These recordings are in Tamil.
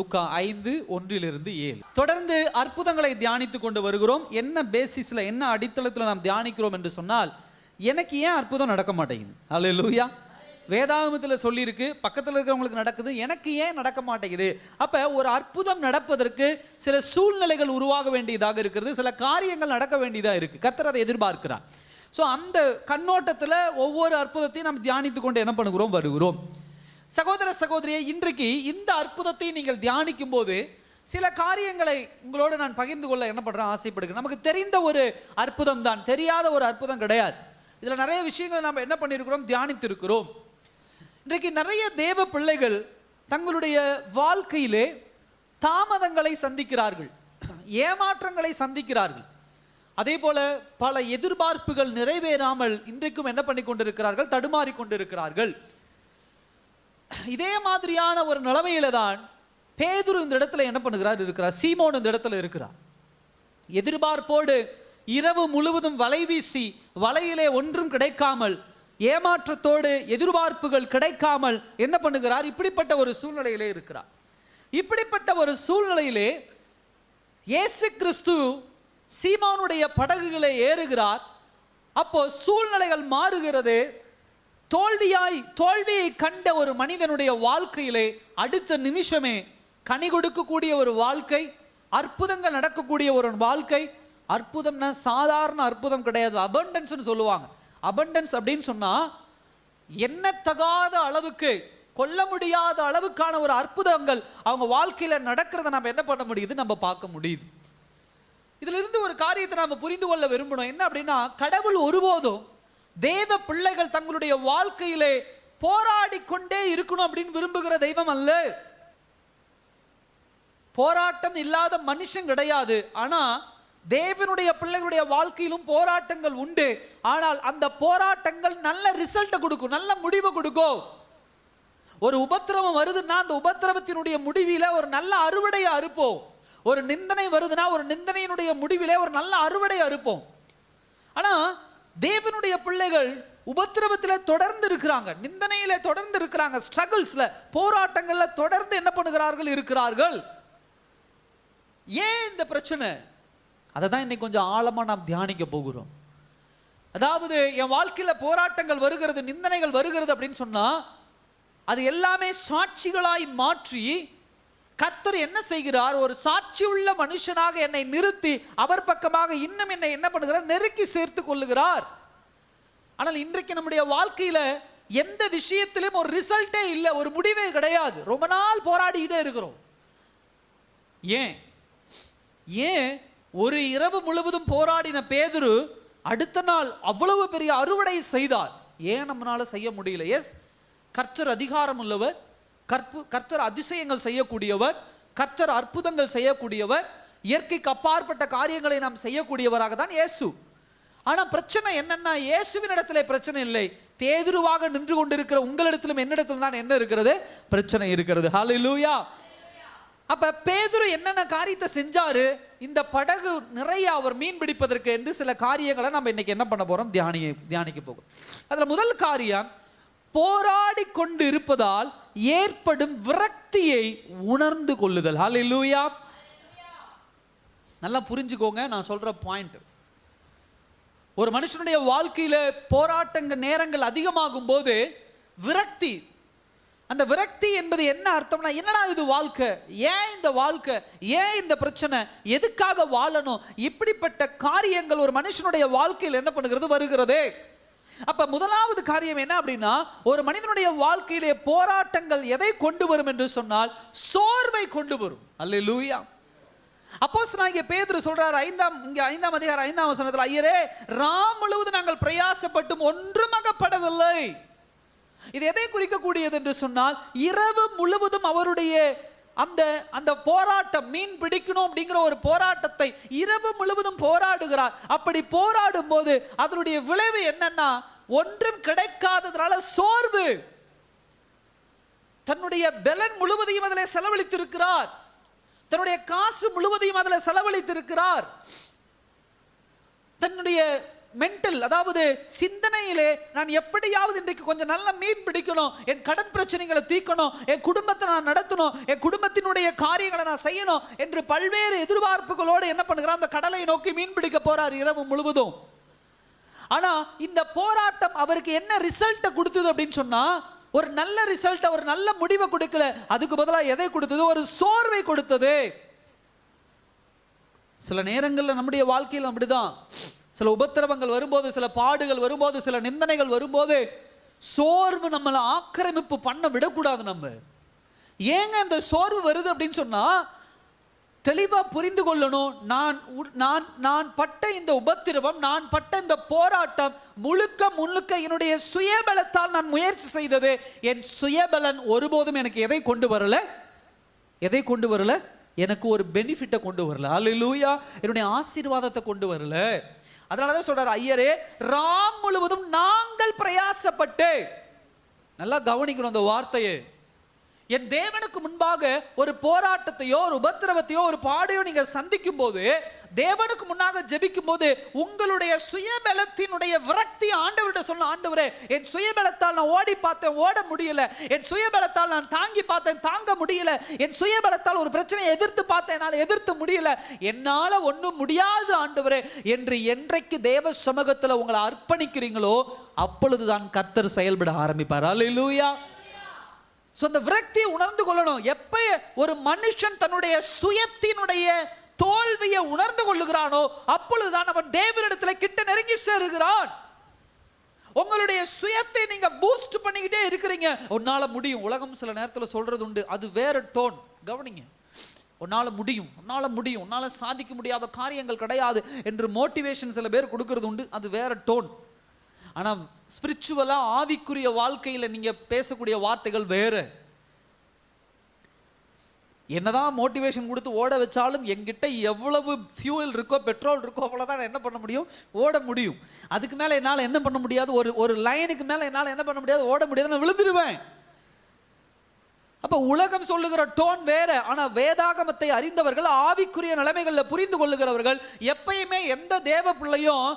லூக்கா 5:1-7. தொடர்ந்து அற்புதங்களை தியானித்து கொண்டு வருகிறோம். என்ன பேசிஸ்ல, என்ன அடித்தளத்தில் நாம் தியானிக்கிறோம் என்று சொன்னால், எனக்கு ஏன் அற்புதம் நடக்க மாட்டேங்குது? அல்லேலூயா. வேதாகமத்தில் சொல்லியிருக்கு, பக்கத்தில் இருக்கிறவங்களுக்கு நடக்குது, எனக்கு ஏன் நடக்க மாட்டேங்குது? அப்போ ஒரு அற்புதம் நடப்பதற்கு சில சூழ்நிலைகள் உருவாக வேண்டியதாக இருக்கிறது, சில காரியங்கள் நடக்க வேண்டியதாக இருக்குது. கர்த்தர் அதை எதிர்பார்க்கிறார். ஸோ அந்த கண்ணோட்டத்தில் ஒவ்வொரு அற்புதத்தையும் நாம் தியானித்து கொண்டு என்ன பண்ணுகிறோம், வருகிறோம். சகோதர சகோதரியை, இன்றைக்கு இந்த அற்புதத்தை நீங்கள் தியானிக்கும் போது சில காரியங்களை உங்களோடு நான் பகிர்ந்து கொள்ள என்ன பண்ணுறேன், ஆசைப்படுகிறேன். நமக்கு தெரிந்த ஒரு அற்புதம் தான், தெரியாத ஒரு அற்புதம் கிடையாது. இதில் நிறைய விஷயங்கள் நாம் என்ன பண்ணியிருக்கிறோம், தியானித்திருக்கிறோம். இன்றைக்கு நிறைய தேவ பிள்ளைகள் தங்களுடைய வாழ்க்கையிலே தாமதங்களை சந்திக்கிறார்கள், ஏமாற்றங்களை சந்திக்கிறார்கள். அதே போல பல எதிர்பார்ப்புகள் நிறைவேறாமல் இன்றைக்கும் என்ன பண்ணி கொண்டிருக்கிறார்கள், தடுமாறி கொண்டிருக்கிறார்கள். இதே மாதிரியான ஒரு நிலைமையில தான் பேதுரு இந்த இடத்துல என்ன பண்ணுகிறார், இருக்கிறார். சீமோன் இந்த இடத்துல இருக்கிறார். எதிர்பார்ப்போடு இரவு முழுவதும் வலை வீசி வலையிலே ஒன்றும் கிடைக்காமல், ஏமாற்றத்தோடு எதிர்பார்ப்புகள் கிடைக்காமல் என்ன பண்ணுகிறார், இப்படிப்பட்ட ஒரு சூழ்நிலையிலே இருக்கிறார். இப்படிப்பட்ட ஒரு சூழ்நிலையிலே இயேசு கிறிஸ்து சீமோனுடைய படகுகளை ஏறுகிறார். அப்போ சூழ்நிலைகள் மாறுகிறது. தோல்வியை கண்ட ஒரு மனிதனுடைய வாழ்க்கையிலே அடுத்த நிமிஷமே கனி கொடுக்கக்கூடிய ஒரு வாழ்க்கை, அற்புதங்கள் நடக்கக்கூடிய ஒரு வாழ்க்கை. அற்புதம்னா சாதாரண அற்புதம் கிடையாது, அபண்டன்ஸ் சொல்லுவாங்க. அபண்டன்ஸ் அப்படின்னு சொன்னா எண்ணத்தகாத அளவுக்கு, கொள்ள முடியாத அளவுக்கான ஒரு அற்புதங்கள் அவங்க வாழ்க்கையில நடக்கிறத நம்ம என்ன பண்ண முடியுது, நம்ம பார்க்க முடியுது. இதுல இருந்து ஒரு காரியத்தை நாம புரிந்து கொள்ள விரும்பணும். என்ன அப்படின்னா, கடவுள் ஒருபோதும் தேவ பிள்ளைகள் தங்களுடைய வாழ்க்கையிலே போராடி கொண்டே இருக்கணும் அப்படின்னு விரும்புகிற தெய்வம் அல்ல. போராட்டம் இல்லாத மனுஷன் கிடையாது. ஆனா தேவனுடைய பிள்ளைகளுடைய வாழ்க்கையிலும் போராட்டங்கள் உண்டு. ஆனால் அந்த போராட்டங்கள் நல்ல ரிசல்ட் கொடுக்கும், நல்ல முடிவு கொடுக்கும். ஒரு உபத்திரவம் வருதுன்னா அந்த உபத்திரவத்தினுடைய முடிவில ஒரு நல்ல அறுவடையை அறுப்போம். ஒரு நிந்தனை வருதுன்னா ஒரு நிந்தனையினுடைய முடிவிலே ஒரு நல்ல அறுவடை அறுப்போம். ஆனா தேவனுடைய பிள்ளைகள் உபத்திரவத்தில் தொடர்ந்து இருக்கிறாங்க, நிந்தனையில தொடர்ந்து இருக்கிறாங்க, ஸ்ட்ரகிள்ஸ்ல, போராட்டங்கள்ல தொடர்ந்து என்ன பண்ணுகிறார்கள், இருக்கிறார்கள். ஏன் இந்த பிரச்சனை? அதை தான் இன்னைக்கு கொஞ்சம் ஆழமா நாம் தியானிக்க போகிறோம். அதாவது என் வாழ்க்கையில போராட்டங்கள் வருகிறது, நிந்தனைகள் வருகிறது அப்படின்னு சொன்னா அது எல்லாமே சாட்சிகளாய் மாற்றி கர்த்தர் என்ன செய்கிறார், ஒரு சாட்சி உள்ள மனுஷனாக என்னை நிறுத்தி அவர் பக்கமாக இன்னும் என்னை என்ன பண்ணுகிறார், நெருக்கி சேர்த்து கொள்ளுகிறார். ஆனால் இன்றைக்கு நம்முடைய வாழ்க்கையில எந்த விஷயத்திலும் ஒரு ரிசல்ட்டே இல்லை, ஒரு முடிவே கிடையாது. ரொம்ப நாள் போராடிக்கிட்டே இருக்கிறோம். ஏன் ஒரு இரவு முழுவதும் போராடின பேதுரு அடுத்த நாள் அவ்வளவு பெரிய அறுவடை செய்தார். ஏன் நம்மளால செய்ய முடியல? எஸ், கர்த்தர் அதிகாரம் உள்ளவர், கர்த்தர் அதிசயங்கள் செய்யக்கூடியவர், கர்த்தர் அற்புதங்கள் செய்யக்கூடியவர், இயற்கைக்கு அப்பாற்பட்ட காரியங்களை நாம் செய்யக்கூடியவராக தான் இயேசு. ஆனா பிரச்சனை என்னன்னா, இயேசுவின் இடத்துல பிரச்சனை இல்லை, பேதுருவாக நின்று கொண்டிருக்கிற உங்களிடத்திலும் என்னிடத்திலும் தான் என்ன இருக்கிறது, பிரச்சனை இருக்கிறது. ஹல்லேலூயா. அப்ப பேதுரு என்னென்ன காரியத்தை செஞ்சாரு, இந்த படகு நிறைய அவர் மீன் பிடிப்பதற்கு என்று சில காரியங்களை நம்ம இன்னைக்கு என்ன பண்ண போறோம், தியானிக்க போகிறோம். அதுல முதல் காரியம், போராடி கொண்டு இருப்பதால் ஏற்படும் விரக்தியை உணர்ந்து கொள்ளுதல். ஹல்லேலூயா. நல்லா புரிஞ்சுக்கோங்க நான் சொல்ற பாயிண்ட். ஒரு மனுஷனுடைய வாழ்க்கையில போராட்டங்கள் நேரங்கள் அதிகமாகும் போது விரக்தி, அந்த விரக்தி என்பது என்ன அர்த்தம்னா, என்னடா இது வாழ்க்கை, ஏன் இந்த வாழ்க்கை, ஏன் இந்த பிரச்சனை, எதுக்காக வாழணும், இப்படிப்பட்ட காரியங்கள் ஒரு மனுஷனுடைய வாழ்க்கையில் என்ன பண்ணுகிறது, வருகிறது. அப்ப முதலாவது காரியம் என்ன அப்படின்னா, ஒரு மனிதனுடைய வாழ்க்கையிலே போராட்டங்கள் எதை கொண்டு வரும் என்று சொன்னால் சோர்வை கொண்டு வரும். அல்லேலூயா. அப்போஸ்தலனாகிய பேதுரு சொல்றார், 5ஆம் அதிகாரம் 5ஆம் வசனத்தில், ஐயரே ராம் முழுவதும் நாங்கள் பிரயாசப்பட்டும் ஒன்றும் அகப்படவில்லை. இது எதை குறிக்கக்கூடியது என்று சொன்னால், இரவு முழுவதும் அவருடைய அந்த போராட்டம், மீன் பிடிக்கணும் அப்படிங்கிற ஒரு போராட்டத்தை இரவு முழுவதும் போராடுகிறார். அப்படி போராடும் போது அதனுடைய விளைவு என்னன்னா, ஒன்றும் கிடைக்காததுனால சோர்வு. தன்னுடைய பலன் முழுவதையும் அதில் செலவழித்திருக்கிறார், தன்னுடைய காசு முழுவதையும் அதில் செலவழித்திருக்கிறார், தன்னுடைய மென்டல், அதாவது சிந்தனையிலே நான் எப்படியாவது இன்றைக்கு கொஞ்சம் நல்ல மீன் பிடிக்கணும், என் கடன் பிரச்சனைகளை தீர்க்கணும், என் குடும்பத்தை நான் நடத்தணும், என் குடும்பத்தினுடைய காரியங்களை நான் செய்யணும் என்று பல்வேறு எதிர்பார்ப்புகளோடு என்ன பண்ணுகிறார், அந்த கடலை நோக்கி மீன் பிடிக்க போறார் இரவு முழுவதும். ஆனா இந்த போராட்டம் அவருக்கு என்ன ரிசல்ட்டை கொடுத்தது அப்படின்னு சொன்னா, ஒரு நல்ல ரிசல்ட், ஒரு நல்ல முடிவை கொடுக்கல. அதுக்கு பதிலாக எதை கொடுத்தது? ஒரு சோர்வை கொடுத்தது. சில நேரங்களில் நம்முடைய வாழ்க்கையில் அப்படிதான். சில உபத்திரவங்கள் வரும்போது, சில பாடுகள் வரும்போது, சில நிந்தனைகள் வரும்போது சோர்வு நம்மளை ஆக்கிரமிப்பு பண்ண விடக்கூடாது. நம்ம ஏங்க இந்த சோர்வு வருது அப்படின்னு சொன்னா தெளிவா புரிந்து கொள்ளணும். நான் பட்ட இந்த உபத்திரவம், நான் பட்ட இந்த போராட்டம் முழுக்க முழுக்க என்னுடைய சுயபலத்தால் நான் முயற்சி செய்தது. என் சுயபலன் ஒருபோதும் எனக்கு எதை கொண்டு வரல? எதை கொண்டு வரல? எனக்கு ஒரு பெனிஃபிட்டை கொண்டு வரல. அல்லேலூயா. என்னுடைய ஆசீர்வாதத்தை கொண்டு வரல. அதனாலதான் சொல்றாரு ஐயரே, ராம் முழுவதும் நாங்கள் பிரயாசப்பட்டு. நல்லா கவனிக்கணும் அந்த வார்த்தையை. என் தேவனுக்கு முன்பாக ஒரு போராட்டத்தையோ ஒரு உபத்திரவத்தையோ ஒரு பாடையோ நீங்க சந்திக்கும் போது, தேவனுக்கு முன்னாக ஜெபிக்கும் போது, உங்களுடைய சுயபலத்தினுடைய விரக்தி ஆண்டவர்கிட்ட சொல்ல, ஆண்டவரே என் சுயபலத்தால் நான் ஓடி பார்த்தேன், ஓட முடியல. என் சுயபலத்தால் நான் தாங்கி பார்த்தேன், தாங்க முடியல. என் சுயபலத்தால் ஒரு பிரச்சனையை எதிர்த்து பார்த்தேன், என்னால் எதிர்த்து முடியல. என்னால ஒன்றும் முடியாது ஆண்டவரே என்று என்றைக்கு தேவ சமூகத்தில் உங்களை அர்ப்பணிக்கிறீங்களோ அப்பொழுதுதான் கர்த்தர் செயல்பட ஆரம்பிப்பார். அல்லேலூயா. அந்த விரக்தியை உணர்ந்து கொள்ளணும். எப்ப ஒரு மனுஷன் தன்னுடைய சுயத்தினுடைய தோல்வியை உணர்ந்து கொள்ளுகிறானோ அப்பொழுதுதான் அவன் தேவனிடத்தில் கிட்ட நெருங்கி சேருகிறான். உங்களுடைய சுயத்தை நீங்க பூஸ்ட் பண்ணிக்கிட்டே இருக்கிறீங்க. உன்னால முடியும். உலகம் சில நேரத்தில் சொல்றது உண்டு, அது வேற டோன். கவனிங்க. உன்னால முடியும், உன்னால முடியும், உன்னால சாதிக்க முடியாத காரியங்கள் கிடையாது என்று மோட்டிவேஷன் சில பேர் கொடுக்கிறது உண்டு, அது வேற டோன். ஆனா ஸ்பிரிச்சுவலா ஆவிக்குரிய வாழ்க்கையில நீங்க பேசக்கூடிய வார்த்தைகள் வேற. என்னதான் மோட்டிவேஷன் கொடுத்து ஓட வச்சாலும் என்கிட்ட எவ்வளவு ஃபியூல் இருக்கோ, பெட்ரோல் இருக்கோ, அவ்வளவுதான் என்ன பண்ண முடியும்? ஓட முடியும். அதுக்கு மேல என்னால என்ன பண்ண முடியாது? ஒரு லைனுக்கு மேல என்னால என்ன பண்ண முடியாது? ஓட முடியாது, நான் விழுந்துருவேன். அப்ப உலகம் சொல்லுகிற டோன் வேற. ஆனா வேதாகமத்தை அறிந்தவர்கள், ஆவிக்குரிய நிலைமைகள்ல புரிந்து கொள்ளுகிறவர்கள், எப்பயுமே எந்த தேவ பிள்ளையும்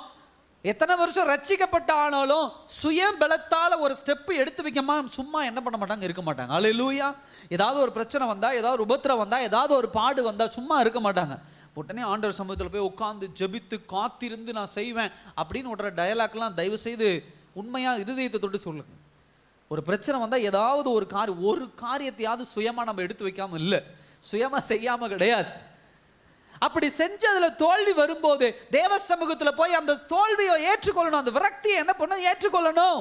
எத்தனை வருஷம் ரட்சிக்கப்பட்ட ஆனாலும் சுய பலத்தால ஒரு ஸ்டெப் எடுத்து வைக்காம சும்மா என்ன பண்ண மாட்டாங்க, இருக்க மாட்டாங்க. அல்லேலூயா. ஏதாவது ஒரு பிரச்சனை வந்தா, ஏதாவது உபத்திரம் வந்தா, ஏதாவது ஒரு பாடு வந்தா சும்மா இருக்க மாட்டாங்க. உடனே ஆண்டவர் சமூகத்தில் போய் உட்கார்ந்து ஜெபித்து காத்திருந்து நான் செய்வேன் அப்படின்னு விடுற டயலாக்லாம் தயவு செய்து உண்மையா இருதயத்தை தொட்டு சொல்லுங்க. ஒரு பிரச்சனை வந்தா ஏதாவது ஒரு காரியத்தையாவது சுயமா நம்ம எடுத்து வைக்காம இல்லை, சுயமா செய்யாம கிடையாது. அப்படி செஞ்சதுல தோல்வி வரும்போது தேவ சமூகத்துல போய் அந்த தோல்வியை ஏற்றுக்கொள்ளணும். அந்த விரக்தியை என்ன பண்ணணும்? ஏற்றுக்கொள்ளணும்.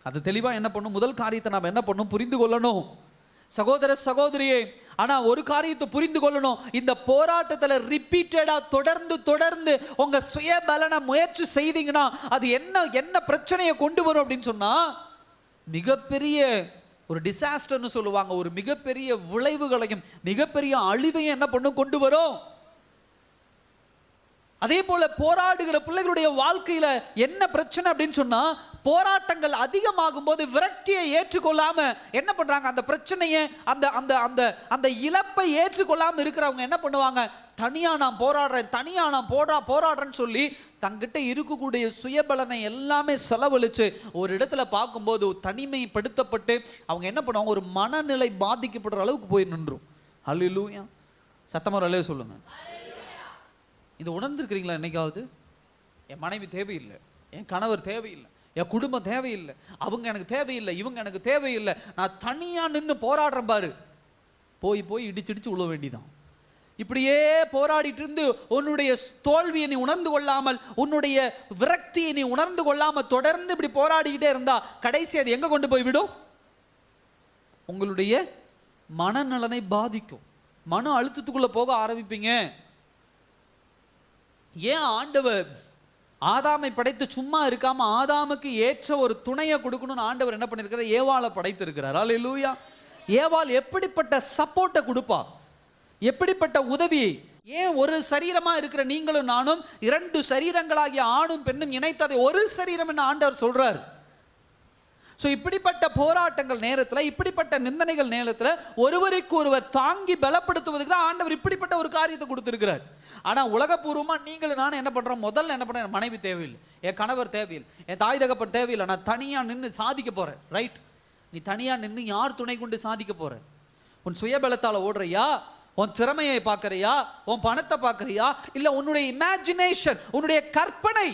அது தெளிவா என்ன பண்ணும்? முதல் காரியத்தை நாம் என்ன பண்ணும்? புரிந்து கொள்ளணும். சகோதர சகோதரியே, ஆனா ஒரு காரியத்தை புரிந்து கொள்ளணும். இந்த போராட்டத்துல ரிப்பீட்டடா தொடர்ந்து உங்க சுய பலன முயற்சி செய்தீங்கன்னா அது என்ன பிரச்சனையை கொண்டு வரும் அப்படின்னு சொன்னா, மிகப்பெரிய ஒரு டிசாஸ்டர்னு சொல்லுவாங்க. ஒரு மிகப்பெரிய விளைவுகளையும் மிகப்பெரிய அழிவையும் என்ன பண்ணும்? கொண்டு வரும். அதே போல போராடுகிற பிள்ளைகளுடைய வாழ்க்கையில என்ன பிரச்சனை அப்படின்னு சொன்னா, போராட்டங்கள் அதிகமாகும் போது விரக்தியை ஏற்றுக்கொள்ளாம என்ன பண்றாங்க? அந்த பிரச்சனையை அந்த இழப்பை ஏற்றுக்கொள்ளாம இருக்கிறவங்க என்ன பண்ணுவாங்க? தனியா நான் போராடுறேன்னு சொல்லி தங்கிட்ட இருக்கக்கூடிய சுயபலனை எல்லாமே செலவழிச்சு ஒரு இடத்துல பார்க்கும்போது தனிமைப்படுத்தப்பட்டு அவங்க என்ன பண்ணுவாங்க? ஒரு மனநிலை பாதிக்கப்படுற அளவுக்கு போய் நின்றும். அல்லேலூயா. சத்தமா அல்லே சொல்லுங்க. இது உணர்ந்திருக்கிறீங்களா? என்னைக்காவது என் மனைவி தேவையில்லை, என் கணவர் தேவையில்லை, என் குடும்பம் தேவையில்லை, அவங்க எனக்கு தேவையில்லை, இவங்க எனக்கு தேவையில்லை, நான் தனியா நின்று போராடுறேன் பாரு, போய் இடிச்சிடிச்சு உள்ள வேண்டிதான். இப்படியே போராடிட்டு இருந்து உன்னுடைய தோல்வியை நீ உணர்ந்து கொள்ளாமல், உன்னுடைய விரக்தியை நீ உணர்ந்து கொள்ளாமல் தொடர்ந்து இப்படி போராடிக்கிட்டே இருந்தா கடைசி அது எங்க கொண்டு போய் விடும்? உங்களுடைய மனநலனை பாதிக்கும். மன அழுத்தத்துக்குள்ள போக ஆரம்பிப்பீங்க. ஏன் ஆண்டவர் ஆதாமை படைத்து சும்மா இருக்காம ஆதாமுக்கு ஏற்ற ஒரு துணையை கொடுக்கணும்னு ஆண்டவர் என்ன பண்ணிருக்கிறார்? ஏவாளை படைத்திருக்கிறார். அல்லேலூயா. ஏவாள் எப்படிப்பட்ட சப்போர்ட்டை கொடுப்பா, எப்படிப்பட்ட உதவியை? ஏன் ஒரு சரீரமா இருக்கிற நீங்களும் நானும் இரண்டு சரீரங்களாகிய ஆணும் பெண்ணும் இணைத்ததை ஒரு சரீரம் என்று ஆண்டவர் சொல்றார். ஸோ இப்படிப்பட்ட போராட்டங்கள் நேரத்தில், இப்படிப்பட்ட நிந்தனைகள் நேரத்தில் ஒருவருக்கு ஒருவர் தாங்கி பலப்படுத்துவதுக்கு தான் ஆண்டவர் இப்படிப்பட்ட ஒரு காரியத்தை கொடுத்துருக்கிறார். ஆனால் உலகப்பூர்வமாக நீங்களும் நானும் என்ன பண்ணுறோம்? முதல்ல என்ன பண்ணுறேன்? மனைவி தேவையில்லை, என் கணவர் தேவையில்லை, என் தாய் தகப்பன் தேவையில்லை, நான் தனியாக நின்று சாதிக்க போகிறேன். ரைட், நீ தனியாக நின்று யார் துணை கொண்டு சாதிக்க போகிற? உன் சுயபலத்தால் ஓடுறியா? உன் திறமையை பார்க்கறியா? உன் பணத்தை பார்க்கறியா? இல்லை உன்னுடைய இமேஜினேஷன், உன்னுடைய கற்பனை?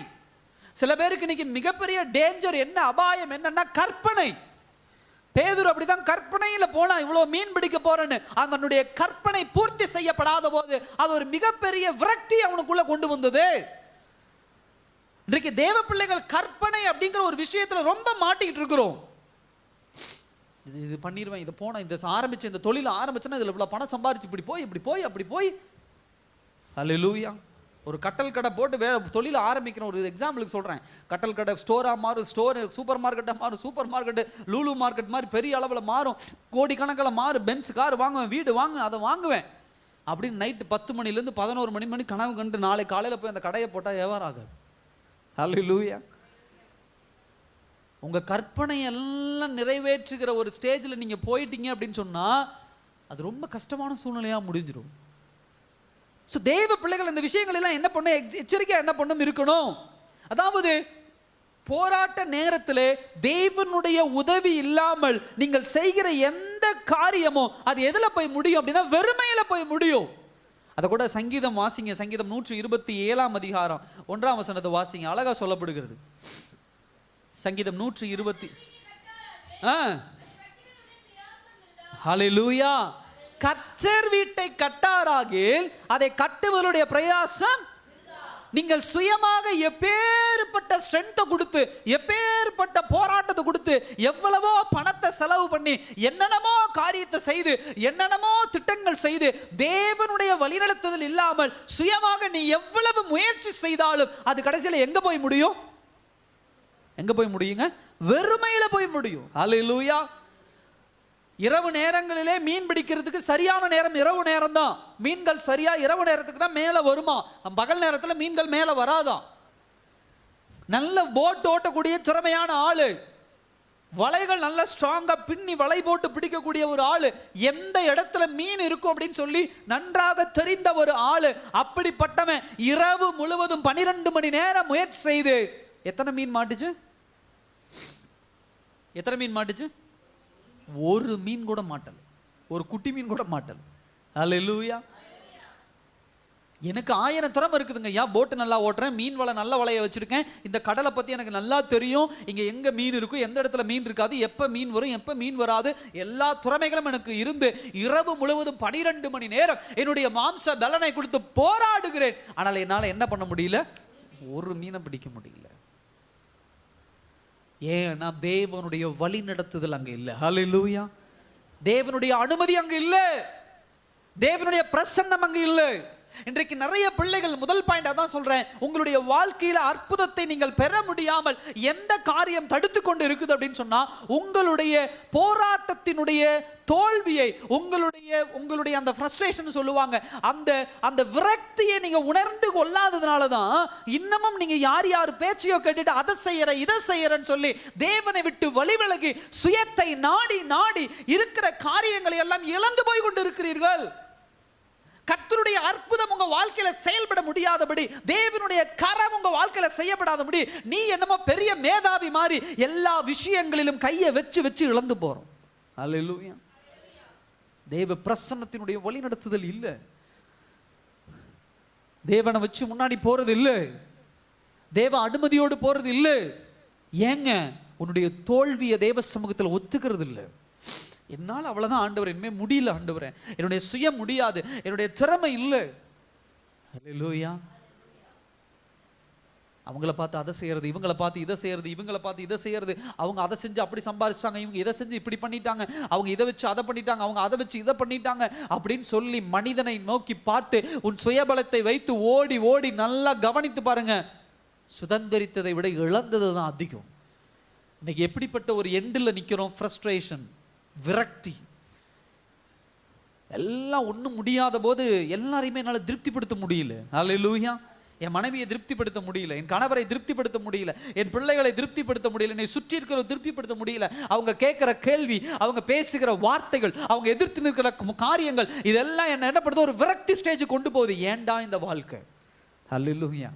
சில பேருக்கு இன்னைக்கு மிகப்பெரிய டேஞ்சர் என்ன, அபாயம் என்னன்னா கற்பனை. பேதுரு அப்படிதான் கற்பனையில போனா, இவ்வளவு மீன் பிடிக்க போறேன்னு அவனுடைய கற்பனை பூர்த்தி செய்யப்படாத போது அது ஒரு மிகப்பெரிய விரக்தி அவனுக்குள்ள கொண்டு வந்தது. இன்றைக்கு தேவ பிள்ளைகள் கற்பனை அப்படிங்கிற ஒரு விஷயத்துல ரொம்ப மாட்டிக்கிட்டு இருக்கிறோம். இது பண்ணிடுவேன், இதை போன இந்த ஆரம்பிச்சு இந்த தொழில் ஆரம்பிச்சுன்னா இதுல இவ்வளவு பணம் சம்பாரிச்சு இப்படி போய் இப்படி போய் அப்படி போய். அல்லேலூயா. ஒரு கட்டல் கடை போட்டு தொழில் ஆரம்பிக்கிற ஒரு எக்ஸாம்பிளுக்கு சொல்கிறேன். கட்டல் கடை ஸ்டோராக மாறும், ஸ்டோர் சூப்பர் மார்க்கெட்டாக மாறும், சூப்பர் மார்க்கெட்டு லூலு மார்க்கெட் மாதிரி பெரிய அளவில் மாறும், கோடிக்கணக்கில் மாறும். பென்ஸ் கார் வாங்குவேன், வீடு வாங்குவேன், அதை வாங்குவேன் அப்படின்னு நைட்டு 10 மணிலேருந்து 11 மணி கனவு கண்டு நாளை காலையில் போய் அந்த கடையை போட்டால் வியாபாரம் ஆகாது. அல்லேலூயா. உங்கள் கற்பனை எல்லாம் நிறைவேற்றுகிற ஒரு ஸ்டேஜில் நீங்கள் போயிட்டீங்க அப்படின்னு சொன்னால் அது ரொம்ப கஷ்டமான சூழ்நிலையாக முடிஞ்சிடும். ஸோ தேவ பிள்ளைகள் இந்த விஷயங்கள் எல்லாம் என்ன பண்ண, எச்சரிக்கை என்ன பண்ணும் இருக்கணும். அதாவது போராட்ட நேரத்தில் தேவனுடைய உதவி இல்லாமல் நீங்கள் செய்கிற எந்த காரியமோ அது எதில் போய் முடியும் அப்படின்னா வெறுமையில் போய் முடியும். அதை கூட சங்கீதம் வாசிங்க. சங்கீதம் 127 அதிகாரம் 1 வசனத்தை வாசிங்க. அழகா சொல்லப்படுகிறது. சங்கீதம் 120. ஹல்லேலூயா. கர்த்தர் வீட்டை கட்டாராகில் அதை கட்டுவருடைய பிரயாசம். நீங்கள் சுயமாக எப்பேற்பட்ட ஸ்ட்ரென்த்தை கொடுத்து, எப்பேற்பட்ட போராட்டத்தை கொடுத்து, எவ்வளவோ பணத்தை செலவு பண்ணி, என்னென்னமோ காரியத்தை செய்து, என்னென்னமோ திட்டங்கள் செய்து, தேவனுடைய வழிநடத்துதல் இல்லாமல் சுயமாக நீ எவ்வளவு முயற்சி செய்தாலும் அது கடைசியில் எங்க போய் முடியும்? எங்க போய் முடியுங்க? வெறுமையில போய் முடியும். அல்லேலூயா. இரவு நேரங்களிலே மீன் பிடிக்கிறதுக்கு சரியான நேரம் இரவு நேரம் தான். மீன்கள் சரியா இரவு நேரத்துக்கு தான் மேலே வருமா, பகல் நேரத்தில் மீன்கள் மேலே வராதான். நல்ல போட் ஓட்டக்கூடிய திறமையான ஆளு, வலைகள் நல்ல ஸ்ட்ராங்கா பின்னி வலை போட்டு பிடிக்கக்கூடிய ஒரு ஆளு, எந்த இடத்துல மீன் இருக்கும் அப்படின்னு சொல்லி நன்றாக தெரிந்த ஒரு ஆளு, அப்படிப்பட்டவன் இரவு முழுவதும் 12 மணி நேரம் முயற்சி செய்து எத்தனை மீன் மாட்டுச்சு? எத்தனை மீன் மாட்டுச்சு? ஒரு மீன் கூட மாட்டல, ஒரு குட்டி மீன் கூட மாட்டல. அல்லேலூயா. எனக்கு 1000 திறமை இருக்குதுங்க. போட்டு நல்லா ஓட்டுறேன், மீன் வலை நல்ல வலையை வச்சிருக்கேன், இந்த கடலை பத்தி எனக்கு நல்லா தெரியும், இங்க எங்க மீன் இருக்கும், எந்த இடத்துல மீன் இருக்காது, எப்ப மீன் வரும், எப்ப மீன் வராது, எல்லா திறமைகளும் எனக்கு இருந்து இரவு முழுவதும் 12 மணி நேரம் என்னுடைய மாம்ச பலனை கொடுத்து போராடுகிறேன். ஆனால் என்னால என்ன பண்ண முடியல? ஒரு மீனை பிடிக்க முடியல. ஏன்னா தேவனுடைய வழி நடத்துதல் அங்க இல்லை. ஹல்லேலூயா. தேவனுடைய அனுமதி அங்க இல்லை, தேவனுடைய பிரசன்னம் அங்க இல்லை. இன்றைக்கு நிறைய பிள்ளைகள், முதல் பாயிண்ட் அதான் சொல்றேன், உங்களுடைய வாழ்க்கையில அற்புதத்தை நீங்கள் பெற முடியாமல் எந்த காரியம் தடுத்து கொண்டு இருக்குது அப்படின்னு சொன்னா உங்களுடைய போராட்டத்தினுடைய தோல்வியை, உங்களுடைய அந்த ஃப்ரஸ்ட்ரேஷன் சொல்லுவாங்க, அந்த விரக்தியை நீங்க உணர்ந்து கொள்ளாததுனால தான் இன்னமும் நீங்க யார் பேச்சையோ கேட்டுட்டு அதை செய்யற இதை செய்யறன்னு சொல்லி தேவனை விட்டு வழி விலகி சுயத்தை நாடி நாடி இருக்கிற காரியங்களை எல்லாம் இழந்து போய் கொண்டு இருக்கிறீர்கள். கர்த்தருடைய அற்புதம் உங்க வாழ்க்கையில செயல்பட முடியாதபடி, தேவனுடைய கரம் உங்க வாழ்க்கையில செய்யப்படாதபடி, நீ என்னமோ பெரிய மேதாவி மாதிரி எல்லா விஷயங்களிலும் கையை வச்சு வச்சு இழந்து போறோம். அல்லேலூயா. தேவ பிரசன்னத்தினுடைய வழி நடத்துதல் இல்ல, தேவனை வச்சு முன்னாடி போறது இல்ல, தேவ அனுமதியோடு போறது இல்ல. ஏங்க? உன்னுடைய தோல்வியை தேவ சமூகத்தில் ஒத்துக்கிறது இல்லை. என்னால் அவ்வளவுதான் ஆண்டவர், இனிமே முடியல ஆண்டவரே, என்னுடைய சுய முடியாது, என்னுடைய திறமை இல்லை. அல்லேலூயா. அவங்கள பார்த்து அதை செய்யறது, இவங்களை பார்த்து இதை செய்யறது, இவங்களை பார்த்து இதை செய்யறது, அவங்க அதை செஞ்சு அப்படி சம்பாதிச்சிட்டாங்க, இவங்க இதை செஞ்சு இப்படி பண்ணிட்டாங்க, அவங்க இதை வச்சு அதை பண்ணிட்டாங்க, அவங்க அதை வச்சு இதை பண்ணிட்டாங்க அப்படின்னு சொல்லி மனிதனை நோக்கி பார்த்து உன் சுயபலத்தை வைத்து ஓடி ஓடி நல்லா கவனித்து பாருங்க, சுதந்திரித்ததை விட இழந்தது தான் அதிகம். இன்னைக்கு எப்படிப்பட்ட ஒரு எண்டில் நிற்கிறோம்? ஃப்ரஸ்ட்ரேஷன், விரக்தி, எல்லாம் ஒன்றும் முடியாத போது எல்லாரையுமே என்னால் திருப்திப்படுத்த முடியல. அல்லேலூயா. என் மனைவியை திருப்திப்படுத்த முடியல, என் கணவரை திருப்திப்படுத்த முடியல, என் பிள்ளைகளை திருப்திப்படுத்த முடியல, என்னை சுற்றி இருக்கிற திருப்திப்படுத்த முடியல. அவங்க கேட்கிற கேள்வி, அவங்க பேசுகிற வார்த்தைகள், அவங்க எதிர்த்து நிற்கிற காரியங்கள், இதெல்லாம் என்ன பண்ணுது, ஒரு விரக்தி ஸ்டேஜ் கொண்டு போகுது. ஏண்டா இந்த வாழ்க்கை? ஹல்லேலூயா.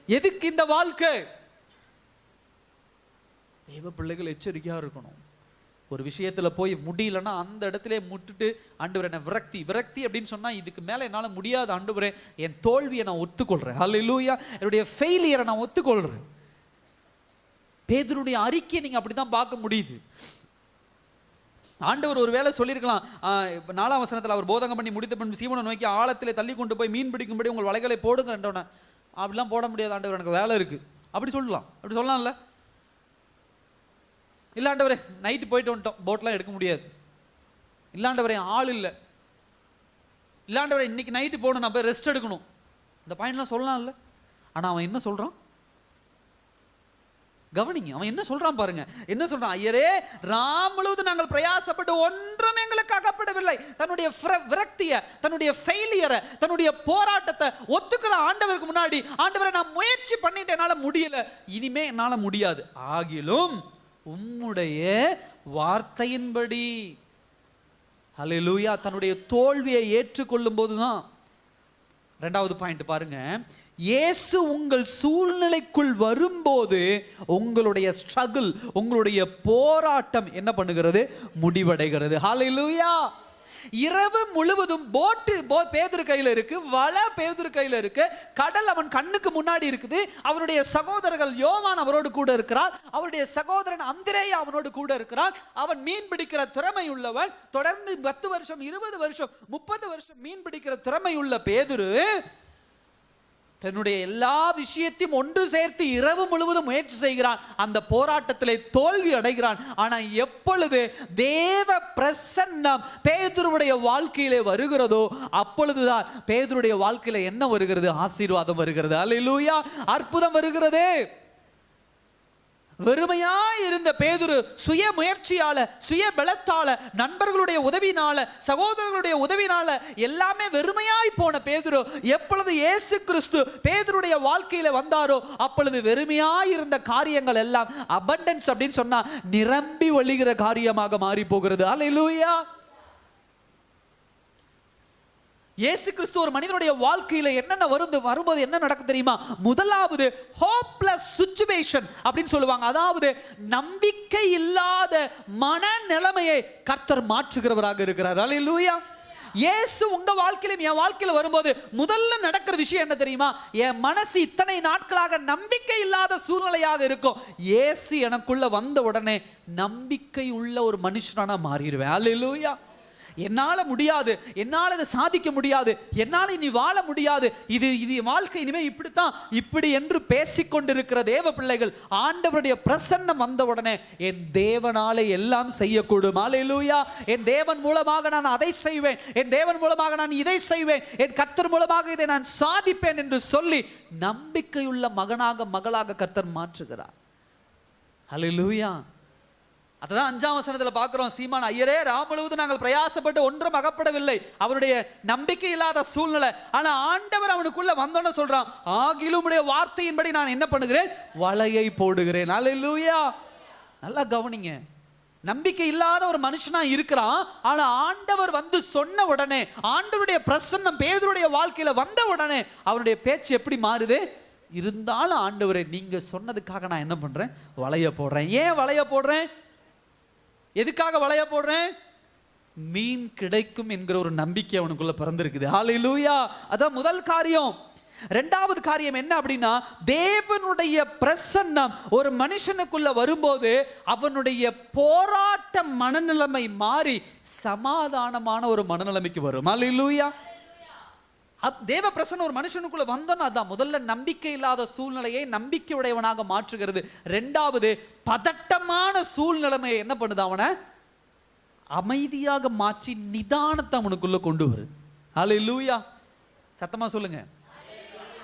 எதுக்கு இந்த வாழ்க்கை? தேவ பிள்ளைகள் எச்சரிக்கையா இருக்கணும். ஒரு விஷயத்துல போய் முடியலன்னா அந்த இடத்துல முட்டுட்டு, ஆண்டவரே என்ன விரக்தி அப்படின்னு சொன்னா, இதுக்கு மேல என்னால முடியாது ஆண்டவரே, என் தோல்வியை நான் ஒத்துக்கொள்றேன், ஹல்லேலூயா, என்னுடைய ஃபெயிலியரை நான் ஒத்துக்கொள்றேன். பேதுருடைய அறிக்கையை நீங்க அப்படிதான் பார்க்க முடியுது. ஆண்டவர் ஒரு வேளை சொல்லியிருக்கலாம், 4ஆம் வசனத்தில் அவர் போதகம் பண்ணி முடித்த பின்பு சீமோனை நோக்கி ஆழத்திலே தள்ளி கொண்டு போய் மீன் பிடிக்கும்படி உங்கள் வலைகளை போடுங்க என்றோன்னே, அப்படிலாம் போட முடியாது ஆண்டவர், எனக்கு வேலை இருக்கு, அப்படி சொல்லலாம்ல. இல்லாண்டவரே நைட்டு போயிட்டு வந்துட்டோம், போட்லாம் எடுக்க முடியாது, இல்லாண்டவரே ஆள் இல்லை, இல்லாண்டவரே இன்னைக்கு நைட்டு போகணும், நான் போய் ரெஸ்ட் எடுக்கணும், இந்த பாயிண்ட்லாம் சொல்லலாம்ல. ஆனால் அவன் என்ன சொல்றான் கவனிங்க, அவன் என்ன சொல்றான் பாருங்க. என்ன சொல்றான்? ஐயரே, ராம் முழுவதும் நாங்கள் பிரயாசப்பட்டு ஒன்றும் எங்களுக்கு அகப்படவில்லை. தன்னுடைய விரக்தியை, தன்னுடைய ஃபெயிலியரை, தன்னுடைய போராட்டத்தை ஒத்துக்கிற ஆண்டவருக்கு முன்னாடி, ஆண்டவரை நான் முயற்சி பண்ணிட்டு என்னால முடியல, இனிமே என்னால முடியாது, ஆகிலும் உம்முடைய வார்த்தையின்படி. ஹல்லேலூயா. தன்னுடைய தோல்வியை ஏற்றுக்கொள்ளும் போதுதான். 2வது பாயிண்ட் பாருங்க, இயேசு உங்கள் சூழ்நிலைக்குள் வரும்போது உங்களுடைய ஸ்ட்ரகிள், உங்களுடைய போராட்டம் என்ன பண்ணுகிறது? முடிவடைகிறது. ஹல்லேலூயா. இரவு முழுவதும் போட்டு பேதுரு கையில் இருக்கு, வலை பேதுரு கையில் இருக்கு, கடல் அவன் கண்ணுக்கு முன்னாடி இருக்குது, அவனுடைய சகோதரர்கள் யோவான் அவரோடு கூட இருக்கிறார், அவருடைய சகோதரன் அந்திரேயா அவனோடு கூட இருக்கிறான். அவன் மீன் பிடிக்கிற திறமை உள்ளவன், தொடர்ந்து 10 வருஷம் 20 வருஷம் 30 வருஷம் மீன் பிடிக்கிற திறமை உள்ள பேதுரு தன்னுடைய எல்லா விஷயத்தையும் ஒன்று சேர்த்து இரவு முழுவதும் முயற்சி செய்கிறான். அந்த போராட்டத்திலே தோல்வி அடைகிறான். ஆனா எப்பொழுது தேவ பிரசன்னம் பேதுருவுடைய வாழ்க்கையிலே வருகிறதோ அப்பொழுதுதான் பேதுருடைய வாழ்க்கையில என்ன வருகிறது? ஆசீர்வாதம் வருகிறது. அல்லேலூயா. அற்புதம் வருகிறது. வெறுமையா இருந்த பேதுரு சுய முயற்சியால, சுய பலத்தால, நண்பர்களுடைய உதவினால, சகோதரர்களுடைய உதவினால எல்லாமே வெறுமையாய் போன பேதுரு எப்பொழுது இயேசு கிறிஸ்து பேதுருடைய வாழ்க்கையில வந்தாரோ அப்பொழுது வெறுமையாய் இருந்த காரியங்கள் எல்லாம் அபண்டன்ஸ் அப்படின்னு சொன்னா நிரம்பி வழிகிற காரியமாக மாறி போகிறது. அல்லேலூயா. இயேசு கிறிஸ்து ஒரு மனிதனுடைய வாழ்க்கையில என்னென்ன வரும்போது என்ன நடக்கும் தெரியுமா? முதலாவது ஹோப்லெஸ் சிச்சுவேஷன் அப்படின்னு சொல்லுவாங்க. அதாவது நம்பிக்கை இல்லாத மனநிலைமையை கர்த்தர் மாற்றுகிறவராக இருக்கிறார். அல்லேலூயா. இயேசு உங்க வாழ்க்கையிலும் என் வாழ்க்கையில வரும்போது முதல்ல நடக்கிற விஷயம் என்ன தெரியுமா? என் மனசு இத்தனை நாட்களாக நம்பிக்கை இல்லாத சூழ்நிலையாக இருக்கும். இயேசு எனக்குள்ள வந்த உடனே நம்பிக்கை உள்ள ஒரு மனுஷனான மாறிடுவேன். அல்லேலூயா. என்னால முடியாது, என்னால இதை சாதிக்க முடியாது, என்னால இனி வாழ முடியாது, இது வாழ்க்கை இனிமே இப்படித்தான், இப்படி என்று பேசிக்கொண்டிருக்கிற தேவ பிள்ளைகள் ஆண்டவருடைய பிரசன்னம் வந்த உடனே என் தேவனாலே எல்லாம் செய்யக்கூடும். அல்லேலூயா. என் தேவன் மூலமாக நான் அதை செய்வேன், என் தேவன் மூலமாக நான் இதை செய்வேன், என் கர்த்தர் மூலமாக இதை நான் சாதிப்பேன் என்று சொல்லி நம்பிக்கையுள்ள மகனாக மகளாக கர்த்தர் மாற்றுகிறார். அல்லேலூயா. அதான் 5ஆம் வசனத்துல பார்க்கிறோம். சீமான், ஐயரே, ராம் முழுவதும் நாங்கள் பிரயாசப்பட்டு ஒன்றும் அகப்படவில்லை. அவருடைய நம்பிக்கை இல்லாத சூழ்நிலை. ஆனா ஆண்டவர் அவனுக்குள்ள வந்தோன்னு சொல்றான், ஆகிலும் உடைய வார்த்தையின்படி நான் என்ன பண்ணுகிறேன்? வலையை போடுகிறேன். அல்லேலூயா. நல்லா கவனிங்க. நம்பிக்கை இல்லாத ஒரு மனுஷனா இருக்கிறான். ஆனா ஆண்டவர் வந்து சொன்ன உடனே, ஆண்டவருடைய பிரசன்னம் பேதுருடைய வாழ்க்கையில வந்த உடனே அவருடைய பேச்சு எப்படி மாறுது? இருந்தாலும் ஆண்டவரே, நீங்க சொன்னதுக்காக நான் என்ன பண்றேன்? வலைய போடுறேன். ஏன் வலைய போடுறேன்? எதுக்காக வலைய போடுறேன்? மீன் கிடைக்கும் என்கிற ஒரு நம்பிக்கை அவனுக்குள்ள பிறந்திருக்குது. ஹல்லேலூயா. அதான் முதல் காரியம். 2வது காரியம் என்ன அப்படின்னா, தேவனுடைய பிரசன்னம் ஒரு மனுஷனுக்குள்ள வரும்போது அவனுடைய போராட்ட மனநிலைமை மாறி சமாதானமான ஒரு மனநிலைமைக்கு வரும். ஹல்லேலூயா. தேவ பிரசன்னம் ஒரு மனுஷனுக்குள்ள வந்தோன்னா அதான் முதல்ல நம்பிக்கை இல்லாத சூழ்நிலையை நம்பிக்கை உடையவனாக மாற்றுகிறது. 2வது பதட்டமான சூழ்நிலைமையை என்ன பண்ணுது? அவனை அமைதியாக மாற்றி நிதானத்தை அவனுக்குள்ள கொண்டு வருது. அல்லேலூயா. சத்தமா சொல்லுங்க.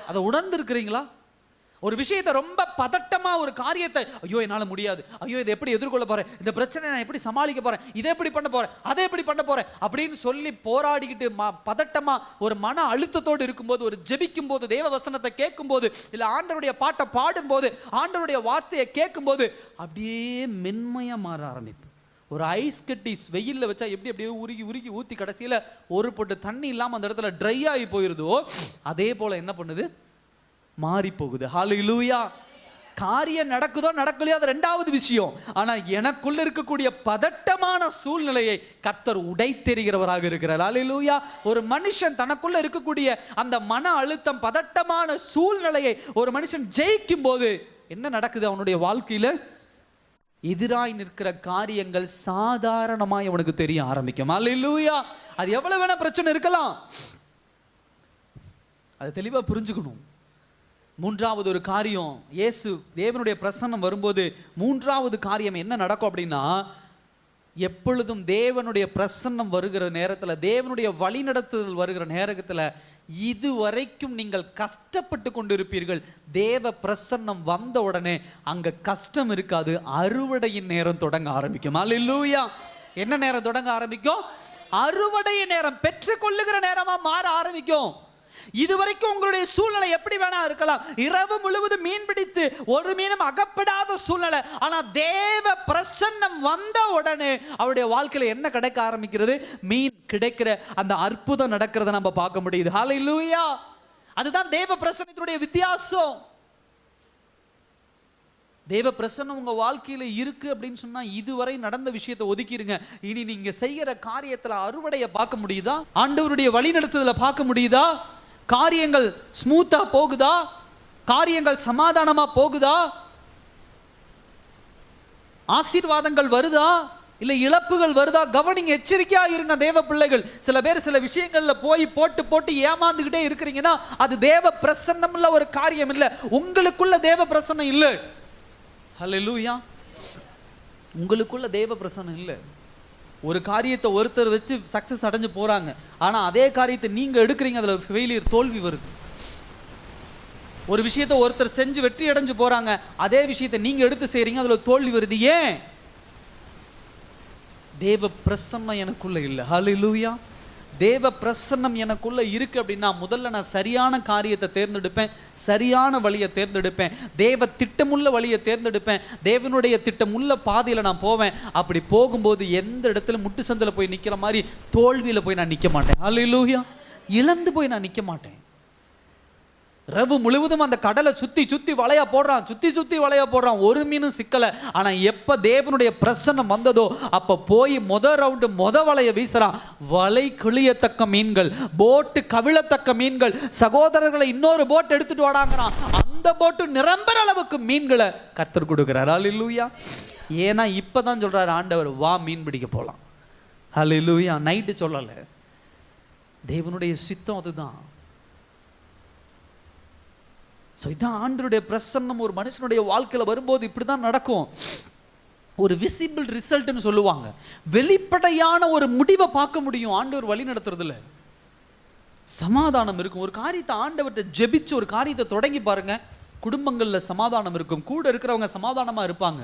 அதை உணர்ந்து இருக்கிறீங்களா? ஒரு விஷயத்தை ரொம்ப பதட்டமா, ஒரு காரியத்தை, ஐயோ என்னால முடியாது, ஐயோ இதை எப்படி எதிர்கொள்ள போறேன், இந்த பிரச்சனை நான் எப்படி சமாளிக்க போறேன், இதை எப்படி பண்ண போறேன், அதை எப்படி பண்ண போறேன் அப்படின்னு சொல்லி போராடிக்கிட்டு பதட்டமா ஒரு மன அழுத்தத்தோடு இருக்கும்போது, ஒரு ஜெபிக்கும் போது, தேவ வசனத்தை கேட்கும் போது, இல்ல ஆண்டவருடைய பாட்டை பாடும் போது, ஆண்டவருடைய வார்த்தையை கேட்கும் போது அப்படியே மென்மையா மாற ஆரம்பிப்பு. ஒரு ஐஸ் கட்டி வெயில்ல வச்சா எப்படி அப்படியே உருகி உருகி ஊத்தி கடைசியில ஒரு பொட்டு தண்ணி இல்லாம அந்த இடத்துல ட்ரை ஆகி போயிருதோ, அதே போல என்ன பண்ணுது, மாறி போகுது. ஹல்லேலூயா. காரியம் நடக்குதோ நடக்கலையோ அது ரெண்டாவது விஷயம். ஆனா எனக்குள்ள இருக்கக்கூடிய பதட்டமான சூழ்நிலையை கர்த்தர் உடைத்தெறிகிறவராக இருக்கிறார். ஹல்லேலூயா. ஒரு மனுஷன் தனக்குள்ள இருக்கக்கூடிய அந்த மன அழுத்தம், பதட்டமான சூழ்நிலையை ஒரு மனுஷன் ஜெயிக்கும் போது என்ன நடக்குது, அவனுடைய வாழ்க்கையில எதிராய் நிற்கிற காரியங்கள் சாதாரணமாய் அவனுக்கு தெரிய ஆரம்பிக்கும். ஹல்லேலூயா. அது எவ்வளவு வேணா பிரச்சனை இருக்கலாம், அது தெளிவா புரிஞ்சுக்கணும். மூன்றாவது ஒரு காரியம், இயேசு தேவனுடைய பிரசன்னம் வரும்போது மூன்றாவது காரியம் என்ன நடக்கும் அப்படின்னா, எப்பொழுதும் தேவனுடைய பிரசன்னம் வருகிற நேரத்தில், தேவனுடைய வழிநடத்துதல் வருகிற நேரத்தில் இதுவரைக்கும் நீங்கள் கஷ்டப்பட்டு கொண்டிருப்பீர்கள். தேவ பிரசன்னம் வந்த உடனே அங்க கஷ்டம் இருக்காது, அறுவடையின் நேரம் தொடங்க ஆரம்பிக்கும். அல்லேலூயா. என்ன நேரம் தொடங்க ஆரம்பிக்கும்? அறுவடையின் நேரம், பெற்றுக்கொள்ளுகிற நேரமா மாற ஆரம்பிக்கும். இதுவரைக்கும் உங்களுடைய சூழ்நிலை எப்படி வேணா இருக்கலாம், இரவு முழுவதும் மீன் பிடித்து ஒரு மீனும் அகப்படாத சூழ்நிலை. ஆனா தேவ பிரசன்னம் வந்த உடனே அவருடைய வாழ்க்கையில என்ன கிடைக்க ஆரம்பிக்கிறது, மீன் கிடைக்கிற அந்த அற்புதம் நடக்கிறத நம்ம பார்க்க முடியுது. ஹல்லேலூயா. அதுதான் தேவ பிரசன்னத்தினுடைய வித்தியாசம். தேவ பிரசன்னம் உங்க வாழ்க்கையில இருக்கு அப்படின்னு சொன்னா இதுவரை நடந்த விஷயத்தை ஒதுக்கிடுங்க. இனி நீங்க செய்யற காரியத்துல அறுவடையை பார்க்க முடியுதா, ஆண்டவருடைய வழி நடத்துதல பார்க்க முடியுதா, காரியங்கள் ஸ்மூத்தா போகுதா, காரியங்கள் சமாதானமா போகுதா, ஆசீர்வாதங்கள் வருதா, இல்ல இழப்புகள் வருதா? கவனிங்க, எச்சரிக்கையா இருங்க தேவ பிள்ளைகள். சில பேர் சில விஷயங்கள்ல போய் போட்டு போட்டு ஏமாந்துகிட்டே இருக்கிறீங்கன்னா அது தேவ பிரசன்னம் உள்ள ஒரு காரியம் இல்ல, உங்களுக்குள்ள தேவ பிரசன்னம் இல்ல. ஹல்லேலூயா. உங்களுக்குள்ள தேவ பிரசன்னம் இல்ல. ஒரு காரியத்தை ஒருத்தர் வச்சு சக்சஸ் அடைஞ்சு போறாங்க, ஆனா அதே காரியத்தை நீங்க எடுக்கிறீங்க, அதுல ஃபெயிலியர், தோல்வி வருது. ஒரு விஷயத்தை ஒருத்தர் செஞ்சு வெற்றி அடைஞ்சு போறாங்க, அதே விஷயத்தை நீங்க எடுத்து செய்றீங்க, அதுல தோல்வி வருது. ஏன்? தேவ பிரசன்னம் எனக்குள்ள இல்ல. ஹல்லேலூயா. தேவ பிரசன்னம் எனக்குள்ள இருக்கு அப்படின்னா முதல்ல நான் சரியான காரியத்தை தேர்ந்தெடுப்பேன், சரியான வழியை தேர்ந்தெடுப்பேன், தேவ திட்டமுள்ள வழியை தேர்ந்தெடுப்பேன், தேவனுடைய திட்டமுள்ள பாதையில நான் போவேன். அப்படி போகும்போது எந்த இடத்துல முட்டு சந்தில போய் நிக்கிற மாதிரி தோல்வியில போய் நான் நிக்க மாட்டேன். ஹல்லேலூயா. இழந்து போய் நான் நிக்க மாட்டேன். ரவு முழுவதும் அந்த கடலை சுத்தி சுத்தி வலையா போடுறான், சுத்தி சுத்தி வலையா போடுறான், ஒரு மீனும் சிக்கல. ஆனா எப்ப தேவனுடைய பிரசன்னம் வந்ததோ அப்ப போய் ரவுண்டு வலைய வீசுறான். வலை கிளியத்தக்க மீன்கள், போட்டு கவிழத்தக்க மீன்கள், சகோதரர்களை இன்னொரு போட் எடுத்துட்டு வாடாங்கிறான். அந்த போட்டு நிரம்புற அளவுக்கு மீன்களை கர்த்தர் கொடுக்கிறார். ஹல்லேலூயா. ஏன்னா இப்பதான் சொல்றாரு ஆண்டவர், வா மீன் பிடிக்க போலாம். ஹல்லேலூயா. நைட்டு சொல்லல, தேவனுடைய சித்தம் அதுதான். இதான் ஆண்டவருடைய பிரசன்னம் ஒரு மனுஷனுடைய வாழ்க்கையில வரும்போது இப்படிதான் நடக்கும். ஒரு விசிபிள் ரிசல்ட்னு சொல்லுவாங்க, வெளிப்படையான ஒரு முடிவை பார்க்க முடியும் ஆண்டவர் வழி நடத்துறதுல. சமாதானம் இருக்கும். ஒரு காரியத்தை ஆண்டவர்கிட்ட ஜெபிச்சு ஒரு காரியத்தை தொடங்கி பாருங்க, குடும்பங்கள்ல சமாதானம் இருக்கும். கூட இருக்கிறவங்க சமாதானமா இருப்பாங்க.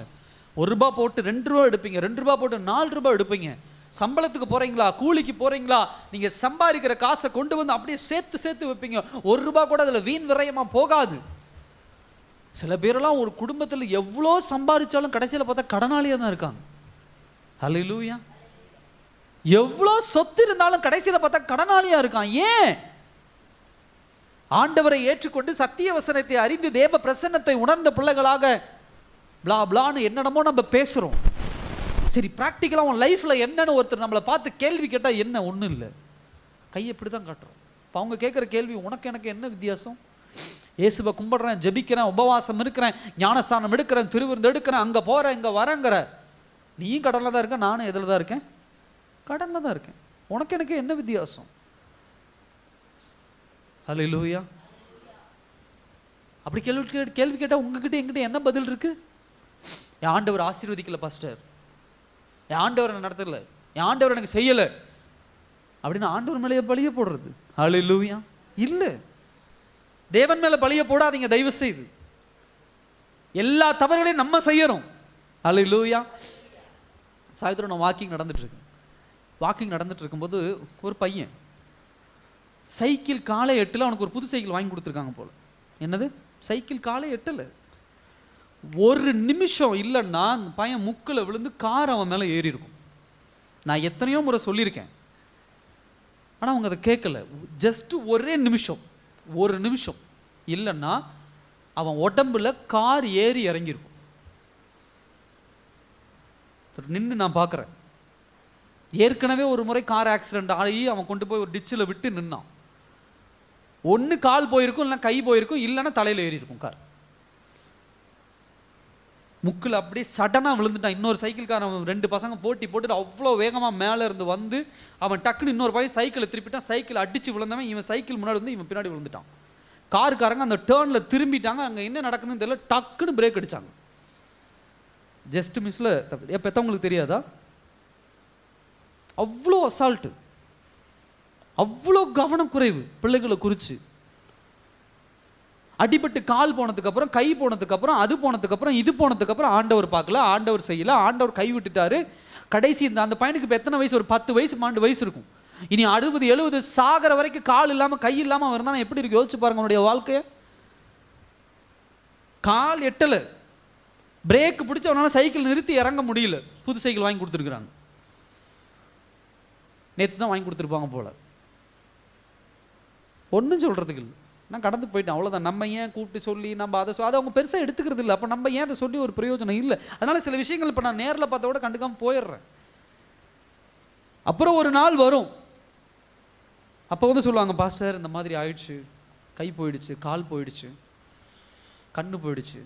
1 ரூபாய் போட்டு 2 ரூபாய் எடுப்பீங்க, 2 ரூபாய் போட்டு 4 ரூபாய் எடுப்பீங்க. சம்பளத்துக்கு போறீங்களா, கூலிக்கு போறீங்களா, நீங்க சம்பாதிக்கிற காசை கொண்டு வந்து அப்படியே சேர்த்து சேர்த்து வைப்பீங்க. 1 ரூபாய் கூட அதுல வீண் விரயமா போகாது. சில பேரெல்லாம் ஒரு குடும்பத்தில் எவ்வளோ சம்பாதிச்சாலும் கடைசியில் பார்த்தா கடனாளியா தான் இருக்காங்க. ஹல்லேலூயா. எவ்வளோ சொத்து இருந்தாலும் கடைசியில் பார்த்தா கடனாளியா இருக்கான். ஏன்? ஆண்டவரை ஏற்றுக்கொண்டு சத்திய வசனத்தை அறிந்து தேவ பிரசன்னத்தை உணர்ந்த பிள்ளைகளாக பிளா பிளான்னு என்னென்னமோ நம்ம பேசுறோம். சரி, பிராக்டிக்கலா உன் லைஃப்ல என்னன்னு ஒருத்தர் நம்மளை பார்த்து கேள்வி கேட்டா என்ன? ஒன்றும் இல்லை, கையை இப்படி தான் காட்டுறோம். இப்போ அவங்க கேட்குற கேள்வி, உனக்கு எனக்கு என்ன வித்தியாசம்? இயேசுவை கும்பிடுறேன், ஜெபிக்கிறேன், உபவாசம் இருக்கிறேன், ஞானஸ்தானம் எடுக்கிறேன், திருவிருந்து எடுக்கிறேன், அங்கே போகிறேன், இங்கே வரேங்கிற. நீயும் கடனில் தான் இருக்க, நானும் எதில் தான் இருக்கேன்? கடனில் தான் இருக்கேன். உனக்கு எனக்கு என்ன வித்தியாசம்? ஹல்லேலூயா. அப்படி கேள்வி கேட்டால் உங்ககிட்ட என்கிட்ட என்ன பதில் இருக்கு? என் ஆண்டவர் ஆசீர்வதிக்கல பாஸ்டர், என் ஆண்டவர் என்ன நடத்தல, என் ஆண்டவர் எனக்கு செய்யலை அப்படின்னு ஆண்டவர் மேலேயே பழிய போடுறது. ஹல்லேலூயா. இல்லை, தேவன் மேல பழிய போடாதீங்க தயவு செய்து. எல்லா தவறுகளையும் நம்ம செய்யறோம். அல்லேலூயா. சாயந்தரம் நான் வாக்கிங் நடந்துட்டு இருக்கும்போது ஒரு பையன் சைக்கிள் காலை 8 அவனுக்கு ஒரு புது சைக்கிள் வாங்கி கொடுத்துருக்காங்க போல. என்னது? சைக்கிள் காலை 8. ஒரு நிமிஷம் இல்லைன்னா அந்த பையன் முக்கில் விழுந்து கார் அவன் மேலே ஏறி இருக்கும். நான் எத்தனையோ முறை சொல்லியிருக்கேன், ஆனால் அவங்க அதை கேட்கல. ஜஸ்ட் ஒரு நிமிஷம் இல்லைன்னா அவன் உடம்புல கார் ஏறி இறங்கியிருக்கும். நின்று நான் பார்க்குறேன். ஏற்கனவே ஒரு முறை கார் ஆக்சிடென்ட் ஆகி அவன் கொண்டு போய் ஒரு டிச்சில் விட்டு நின்னான். ஒன்று கால் போயிருக்கும், இல்லைன்னா கை போயிருக்கும், இல்லைன்னா தலையில் ஏறி இருக்கும் கார். முக்கில் அப்படியே சடனாக விழுந்துட்டான். இன்னொரு சைக்கிள்காரன் 2 பசங்க போட்டுட்டு அவ்வளோ வேகமாக மேலே இருந்து வந்து அவன் டக்குன்னு இன்னொரு பையன் சைக்கிளை திருப்பிட்டான். சைக்கிள் அடித்து விழுந்தவன் இவன் சைக்கிள் முன்னாடி வந்து இவன் பின்னாடி விழுந்துட்டான். காருக்காரங்க அந்த டேர்னில் திரும்பிட்டாங்க. அங்கே என்ன நடக்குதுன்னு தெரியல, டக்குன்னு பிரேக் அடித்தாங்க. ஜஸ்ட் மிஸ்ல. பெற்றவங்களுக்கு தெரியாதா? அவ்வளோ அசால்ட்டு, அவ்வளோ கவனக்குறைவு பிள்ளைகளை குறித்து. அடிபட்டு கால் போனதுக்கு அப்புறம், கை போனதுக்கு அப்புறம், அது போனதுக்கு அப்புறம், இது போனதுக்கு அப்புறம் ஆண்டவர் பார்க்கல, ஆண்டவர் செய்யல, ஆண்டவர் கை விட்டுட்டாரு. கடைசி அந்த பையனுக்கு இப்போ எத்தனை வயசு? ஒரு 10 வயசு 12 வயசு இருக்கும். இனி 60 70 சாகிற வரைக்கும் கால் இல்லாமல் கை இல்லாமல் இருந்தால் எப்படி இருக்கு? யோசிச்சு பாருங்க அவனுடைய வாழ்க்கைய. கால் எட்டல, பிரேக் பிடிச்சி அவனால சைக்கிள் நிறுத்தி இறங்க முடியல. புது சைக்கிள் வாங்கி கொடுத்துருக்குறாங்க. நேற்று தான் வாங்கி கொடுத்துருப்பாங்க போல. ஒன்றும் சொல்றதுக்கு இல்லை, நான் கடந்து போயிட்டேன், அவ்வளோதான். நம்ம ஏன் கூப்பிட்டு சொல்லி நம்ம அதை அவங்க பெருசாக எடுத்துக்கிறது இல்லை. அப்போ நம்ம ஏன் அதை சொல்லி ஒரு பிரயோஜனம் இல்லை. அதனால சில விஷயங்கள் இப்போ நான் நேரில் பார்த்தா கூட கண்டுக்காம போயிடுறேன். அப்புறம் ஒரு நாள் வரும், அப்போ வந்து சொல்லுவாங்க, பாஸ்டர் இந்த மாதிரி ஆயிடுச்சு, கை போயிடுச்சு, கால் போயிடுச்சு, கண்ணு போயிடுச்சு.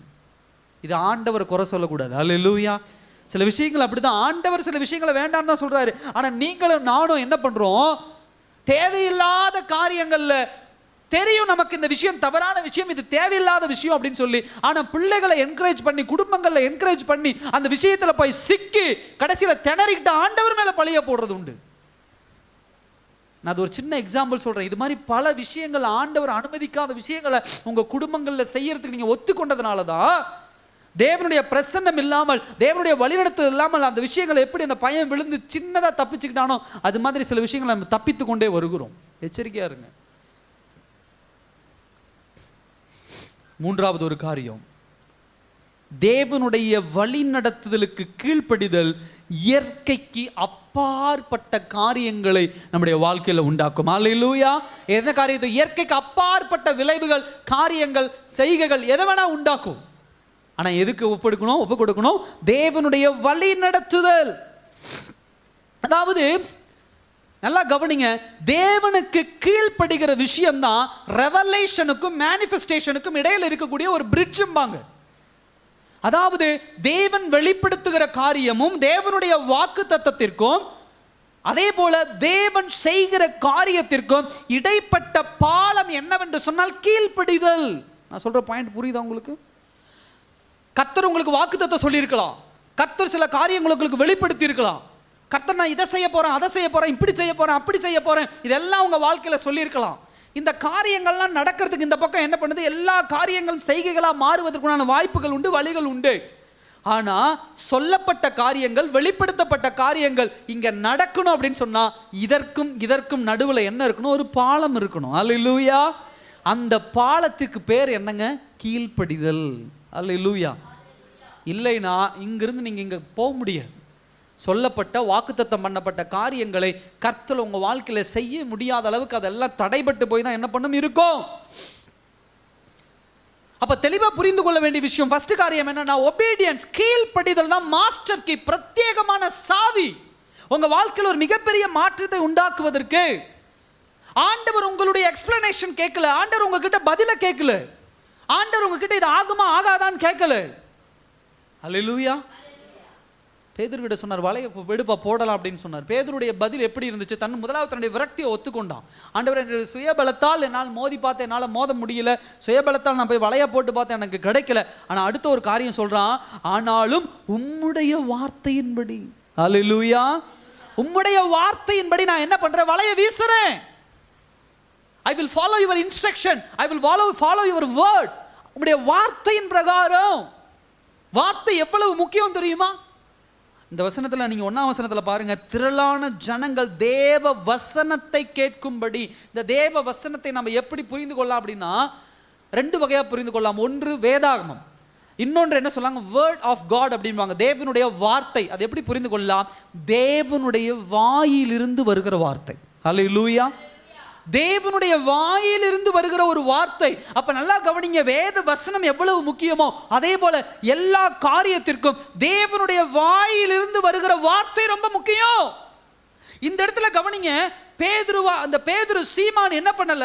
இது ஆண்டவரை குறை சொல்லக்கூடாது. அல்லேலூயா. சில விஷயங்கள் அப்படிதான். ஆண்டவர் சில விஷயங்களை வேண்டாம்னு தான் சொல்றாரு. ஆனா நீங்களும் நானும் என்ன பண்றோம்? தேவையில்லாத காரியங்கள்ல தெரியும் நமக்கு இந்த விஷயம் தவறான விஷயம், இது தேவையில்லாத விஷயம் அப்படின்னு சொல்லி, ஆனா பிள்ளைகளை என்கரேஜ் பண்ணி, குடும்பங்களை என்கரேஜ் பண்ணி அந்த விஷயத்துல போய் சிக்கி கடைசியில திணறிக்கிட்ட ஆண்டவர் மேல பழிய போடுறது உண்டு. நான் அது ஒரு சின்ன எக்ஸாம்பிள் சொல்றேன். இது மாதிரி பல விஷயங்கள், ஆண்டவர் அனுமதிக்காத விஷயங்களை உங்க குடும்பங்கள்ல செய்யறதுக்கு நீங்க ஒத்துக்கொண்டதுனால தான் தேவனுடைய பிரசன்னம் இல்லாமல், தேவனுடைய வழிநடத்துதல் இல்லாமல் அந்த விஷயங்களை எப்படி அந்த பையன் விழுந்து சின்னதா தப்பிச்சுக்கிட்டானோ அது மாதிரி சில விஷயங்களை நம்ம தப்பித்து கொண்டே வருகிறோம். எச்சரிக்கையா இருங்க. மூன்றாவது ஒரு காரியம், தேவனுடைய வழி நடத்துதலுக்கு கீழ்ப்படிதல் இயற்கைக்கு அப்பாற்பட்ட காரியங்களை நம்முடைய வாழ்க்கையில உண்டாக்கும். அல்லேலூயா. எந்த காரியத்தை? இயற்கைக்கு அப்பாற்பட்ட விளைவுகள், காரியங்கள், செய்கைகள் எதை வேணா உண்டாக்கும். ஆனா எதுக்கு ஒப்பு கொடுக்கணும்? தேவனுடைய வழி நடத்துதல். அதாவது நல்லா கவனிங்க, தேவனுக்கு கீழ்ப்படுகிற விஷயம்தான் ரெவலேஷனுக்கும் மேனிஃபெஸ்டேஷனுக்கும் இடையில இருக்கக்கூடிய ஒரு பிரிட்ஜும்பாங்க. அதாவது தேவன் வெளிப்படுத்துகிற காரியமும் தேவனுடைய வாக்கு தத்தத்திற்கும் அதே போல தேவன் செய்கிற காரியத்திற்கும் இடைப்பட்ட பாலம் என்னவென்று சொன்னால் கீழ்ப்படிதல். நான் சொல்ற பாயிண்ட் புரியுதா உங்களுக்கு? கர்த்தர் உங்களுக்கு வாக்குத்தத்தம் சொல்லியிருக்கலாம், கர்த்தர் சில காரியங்களை உங்களுக்கு வெளிப்படுத்தி இருக்கலாம், கர்த்தர் நான் இதை செய்ய போறேன், அதை செய்ய போறேன், இப்படி செய்ய போறேன், அப்படி செய்ய போறேன், இதெல்லாம் உங்க வாழ்க்கையில சொல்லியிருக்கலாம். இந்த காரியங்கள்லாம் நடக்கிறதுக்கு இந்த பக்கம் என்ன பண்ணுது? எல்லா காரியங்களும் செய்கைகளா மாறுவதற்கான வாய்ப்புகள் உண்டு, வழிகள் உண்டு. ஆனா சொல்லப்பட்ட காரியங்கள், வெளிப்படுத்தப்பட்ட காரியங்கள் இங்க நடக்கணும் அப்படின்னு சொன்னா இதற்கும் நடுவுல என்ன இருக்கணும்? ஒரு பாலம் இருக்கணும். அல்லேலூயா. அந்த பாலத்துக்கு பேர் என்னங்க? கீழ்ப்படிதல். அல்லேலூயா. இல்லைனா இங்கிருந்து நீங்க இங்க போக முடியாது. சொல்லப்பட்ட வாக்குத்தத்தம் பண்ணப்பட்ட காரியங்களை கர்த்தர் உங்க வாழ்க்கையில செய்ய முடியாத அளவுக்கு அதெல்லாம் தடைபட்டு போய் தான் என்ன பண்ணும் இருக்கும். அப்ப தெளிவா புரிந்து கொள்ள வேண்டிய விஷயம், ஃபர்ஸ்ட் காரியம் என்னன்னா ஒபீடியன்ஸ், கீழ்ப்படிதல் தான் மாஸ்டர் கீ, பிரத்யேகமான சாவி. உங்க வாழ்க்கையில் ஒரு மிகப்பெரிய மாற்றத்தை உண்டாக்குவதற்கு ஆண்டவர் உங்களுடைய எக்ஸ்பிளனேஷன் கேட்கல, ஆண்டவர் உங்ககிட்ட பதில கேட்கல, ஆண்டவர் உங்ககிட்ட இது ஆகுமா ஆகாதான்னு கேட்கல. அல்லேலூயா. பேதுருவிட சொன்னார், வலையை வெடுப்பா போடலாம் அப்படின்னு சொன்னார். பேதுருடைய பதில் எப்படி இருந்துச்சு? முதலாவது தன்னுடைய விரக்தியை ஒத்துக்கொண்டான். ஆண்டவர், என்னுடைய சுயபலத்தால் என்னால் மோதி பார்த்தேன், என்னால் மோத முடியல, சுயபலத்தால் நான் போய் வலையை போட்டு பார்த்தேன், எனக்கு கிடைக்கல. ஆனால் அடுத்த ஒரு காரியம் சொல்றான், ஆனாலும் உம்முடைய வார்த்தையின்படி. அல்லேலூயா. உம்முடைய வார்த்தையின்படி நான் என்ன பண்றேன்? வலையை வீசுறேன். I will follow your instruction, I will follow your word. உம்முடைய வார்த்தையின் பிரகாரம் வார்த்தை எவ்வளவு முக்கியம் தெரியுமா? இந்த வசனத்துல நீங்க 1ஆம் வசனத்துல பாருங்க, திரளான ஜனங்கள் தேவ வசனத்தை கேட்கும்படி. இந்த தேவ வசனத்தை நம்ம எப்படி புரிந்து கொள்ளலாம் அப்படின்னா 2 வகையா புரிந்து கொள்ளலாம். ஒன்று வேதாகமம், இன்னொன்று என்ன சொல்லாங்க, வேர்ட் ஆஃப் காட் அப்படின்வாங்க, தேவனுடைய வார்த்தை. அது எப்படி புரிந்து கொள்ளலாம்? தேவனுடைய வாயிலிருந்து வருகிற வார்த்தை. ஹல்லேலூயா. தேவனுடைய வாயிலிருந்து வருகிற ஒரு வார்த்தை. அப்ப நல்லா கவனிங்க, வேத வசனம் எவ்வளவு முக்கியமோ அதே போல எல்லா காரியத்திற்கும் தேவனுடைய வாயிலிருந்து வருகிற வார்த்தை ரொம்ப முக்கியம். இந்த இடத்துல கவனிங்க, பேதுரு சீமான் என்ன பண்ணல,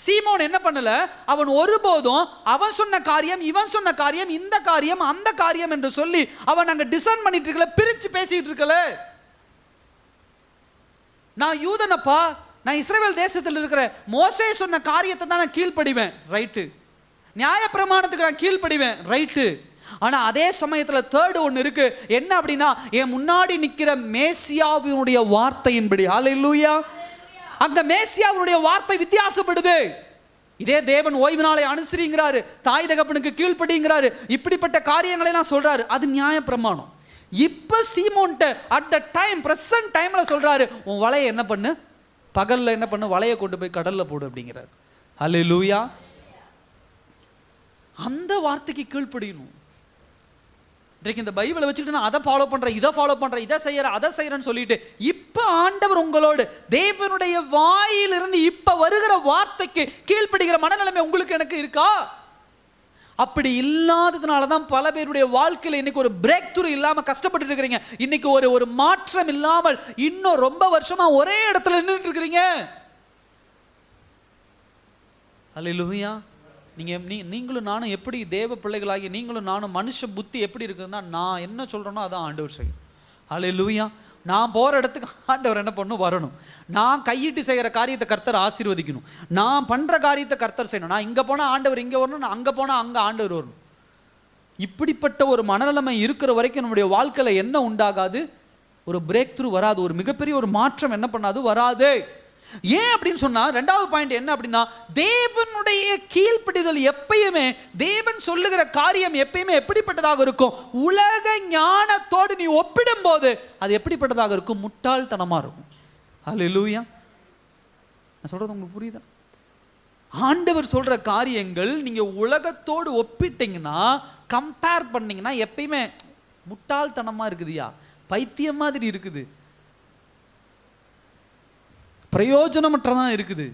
சீமோன் என்ன பண்ணல, அவன் ஒருபோதும் அவன் சொன்ன காரியம், இவன் சொன்ன காரியம், இந்த காரியம், அந்த காரியம் என்று சொல்லி அவன் அங்க டிசைன் பண்ணிட்டு இருக்கல, பிரிச்சு பேசிட்டு இருக்கல. நான் யூதனப்பா, நான் இஸ்ரவேல் தேசத்தில் இருக்கிற, மோசே சொன்ன காரியத்தை தான் நான் கீழ்ப்படிவேன், ரைட்டு. நியாய பிரமாணத்துக்கு நான் கீழ்ப்படிவேன், ரைட்டு. ஆனா அதே சமயத்துல தேர்ட் ஒன்னு இருக்கு, என்ன அப்படின்னா, என் முன்னாடி நிக்கிற மேசியாவினுடைய வார்த்தையின்படி. ஹல்லேலூயா. அங்க மேசியாவினுடைய வார்த்தை வித்தியாசப்படுது. இதே தேவன் ஓய்வு நாளை அனுசரிங்கிறாரு, தாய் தகப்பனுக்கு கீழ்ப்படிங்கிறாரு, இப்படிப்பட்ட காரியங்களை எல்லாம் சொல்றாரு. அது நியாய பிரமாணம். இப்ப சீமோன்ட்ட அட் த டைம், பிரசன்ட் டைம்ல சொல்றாரு, உன் வலையை என்ன பண்ணு, பகல்ல என்ன பண்ணு, வலையை கொண்டு போய் கடல்ல போடு அப்படிங்கிறார். ஹல்லேலூயா. அந்த வார்த்தைக்கு கீழ்ப்படியணும். இன்றைக்கு இந்த பைபிளை வச்சுக்கிட்டு நான் அதை ஃபாலோ பண்றேன், இதை ஃபாலோ பண்றேன், இதை செய்யறேன், அதை செய்யறேன்னு சொல்லிட்டு, இப்ப ஆண்டவர் உங்களோடு தேவனுடைய வாயிலிருந்து இப்ப வருகிற வார்த்தைக்கு கீழ்ப்படுகிற மனநிலைமை உங்களுக்கு எனக்கு இருக்கா? அப்படி இல்லாததுனாலதான் பல பேருடைய வாழ்க்கையில இன்னைக்கு ஒரு பிரேக் த்ரூ இல்லாம கஷ்டப்பட்டு இருக்கிறீங்க. இன்னைக்கு ஒரு மாற்றம் இல்லாமல் இன்னும் ரொம்ப வருஷமா ஒரே இடத்துல நின்றுட்டு இருக்கிறீங்க. அல்லேலூயா. நீங்களும் நானும் எப்படி தேவ பிள்ளைகளாகி, நீங்களும் நானும் மனுஷ புத்தி எப்படி இருக்குதுன்னா, நான் என்ன சொல்றேனோ அதான் ஆண்டவர் செய்யும். அல்லேலூயா. நான் போற இடத்துக்கு ஆண்டவர் என்ன பண்ணணும், வரணும். நான் கையிட்டு செய்கிற காரியத்தை கர்த்தர் ஆசீர்வதிக்கணும். நான் பண்ற காரியத்தை கர்த்தர் செய்யணும். நான் இங்க போனா ஆண்டவர் இங்க வரணும், நான் அங்க போனா அங்க ஆண்டவர் வரணும். இப்படிப்பட்ட ஒரு மனநிலைமை இருக்கிற வரைக்கும் நம்முடைய வாழ்க்கையில என்ன உண்டாகாது, ஒரு பிரேக் த்ரூ வராது, ஒரு மிகப்பெரிய ஒரு மாற்றம் என்ன பண்ணாது, வராது. ஏன் அப்படின்னு சொன்னா, 2வது பாயிண்ட் என்ன அப்படின்னா, தேவனுடைய கீழ்ப்படிதல் எப்பயுமே, தேவன் சொல்லுகிற காரியம் எப்பயுமே எப்படிப்பட்டதாக இருக்கும், உலக ஞானத்தோடு நீ ஒப்பிடும் போது அது எப்படிப்பட்டதாக இருக்கும், முட்டாள்தனமா இருக்கும். ஹல்லேலூயா. நான் சொல்றது உங்களுக்கு புரியுதா? ஆண்டவர் சொல்ற காரியங்கள் நீங்க உலகத்தோடு ஒப்பிட்டீங்கன்னா, கம்பேர் பண்ணீங்கன்னா எப்பயுமே முட்டாள்தனமா இருக்குதுயா, பைத்தியம் மாதிரி இருக்குது, பிரயோஜனமற்றதான் இருக்குது.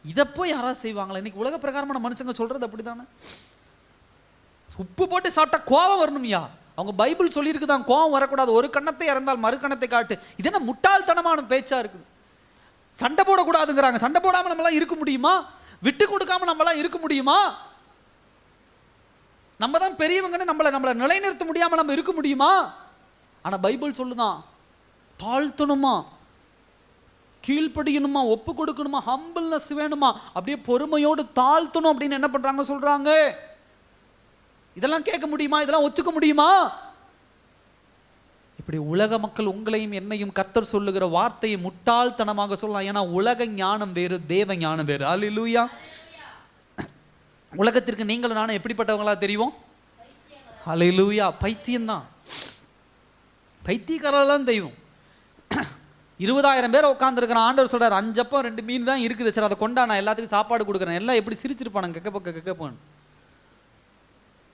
இதை போய் யாராவது செய்வாங்களா? இன்னைக்கு உலக பிரகாரமான மனுஷங்க சொல்றது அப்படித்தானே. உப்பு போட்டு சாப்பிட்டா கோபம் வரணும்யா. அவங்க பைபிள் சொல்லியிருக்குதான் கோபம் வரக்கூடாது, ஒரு கண்ணத்தை இறந்தால் மறு கண்ணத்தை காட்டு. இது என்ன முட்டாள்தனமான பேச்சா இருக்குது? சண்டை போடக்கூடாதுங்கிறாங்க. சண்டை போடாம நம்மளாம் இருக்க முடியுமா? விட்டு கொடுக்காம நம்மளாம் இருக்க முடியுமா? நம்ம தான் பெரியவங்கன்னு நம்மளை நிலைநிறுத்த முடியாம நம்ம இருக்க முடியுமா? ஆனா பைபிள் சொல்லுதான், தாழ்த்தணுமா, கீழ்ப்படியணுமா, ஒப்பு கொடுக்கணுமா, ஹம்பிள்னஸ் வேணுமா, அப்படியே பொறுமையோடு தாழ்த்தணும் அப்படின்னு என்ன பண்றாங்க, சொல்றாங்க. இதெல்லாம் கேட்க முடியுமா? இதெல்லாம் ஒத்துக்க முடியுமா? இப்படி உலக மக்கள் உங்களையும் என்னையும் கர்த்தர் சொல்லுகிற வார்த்தையை முட்டாள்தனமாக சொல்லலாம். ஏன்னா உலக ஞானம் வேறு, தேவ ஞானம் வேறு. அல்லேலூயா. உலகத்திற்கு நீங்களும் நானும் எப்படிப்பட்டவங்களா தெரியும்? அல்லேலூயா. பைத்தியம்தான், பைத்தியக்காரெல்லாம் தெய்வம். 20,000 பேர் உட்காந்துருக்கிறான். ஆண்டவர் சொல்றாரு, 5 அப்பம் 2 மீன் தான் இருக்குது, சரி அதை கொண்டா, நான் எல்லாத்துக்கும் சாப்பாடு கொடுக்குறேன். எல்லாம் எப்படி சிரிச்சிருப்பானுங்க, கெக்கப்போன்.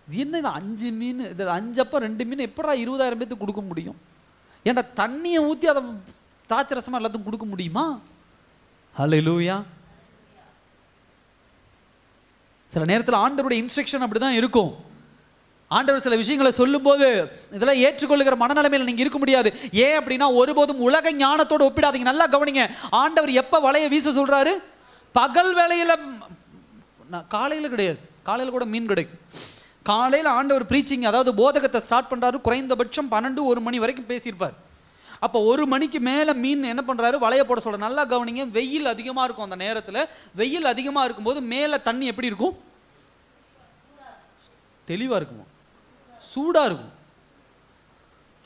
இது என்ன 5 மீன், இது 5 அப்பம் 2 மீன் எப்படா 20,000 பேத்துக்கு கொடுக்க முடியும்? ஏன்டா தண்ணியை ஊற்றி அதை திராட்சை ரசமா எல்லாத்துக்கும் கொடுக்க முடியுமா? ஹல்லேலூயா. சில நேரத்தில் ஆண்டவருடைய இன்ஸ்ட்ரக்ஷன் அப்படிதான் இருக்கும். ஆண்டவர் சில விஷயங்களை சொல்லும் போது இதெல்லாம் ஏற்றுக்கொள்ளுகிற மனநிலைமையில் நீங்க இருக்க முடியாது. ஏன் அப்படின்னா, ஒருபோதும் உலக ஞானத்தோடு ஒப்பிடாதீங்க. நல்லா கவனிங்க, ஆண்டவர் எப்ப வலையை வீச சொல்றாரு? பகல் வேளையில, காலையில கிடையாது. காலையில கூட மீன் கிடைக்கும். காலையில ஆண்டவர் பிரீச்சிங், அதாவது போதகத்தை ஸ்டார்ட் பண்றாரு. குறைந்தபட்சம் 12-1 மணி வரைக்கும் பேசியிருப்பார். அப்போ 1 மணிக்கு மேல மீன் என்ன பண்றாரு, வலையை போட சொல்ற. நல்லா கவனிங்க, வெயில் அதிகமா இருக்கும். அந்த நேரத்துல வெயில் அதிகமா இருக்கும்போது மேல தண்ணி எப்படி இருக்கும்? தெளிவா இருக்குமா? சூடா இருக்கும்.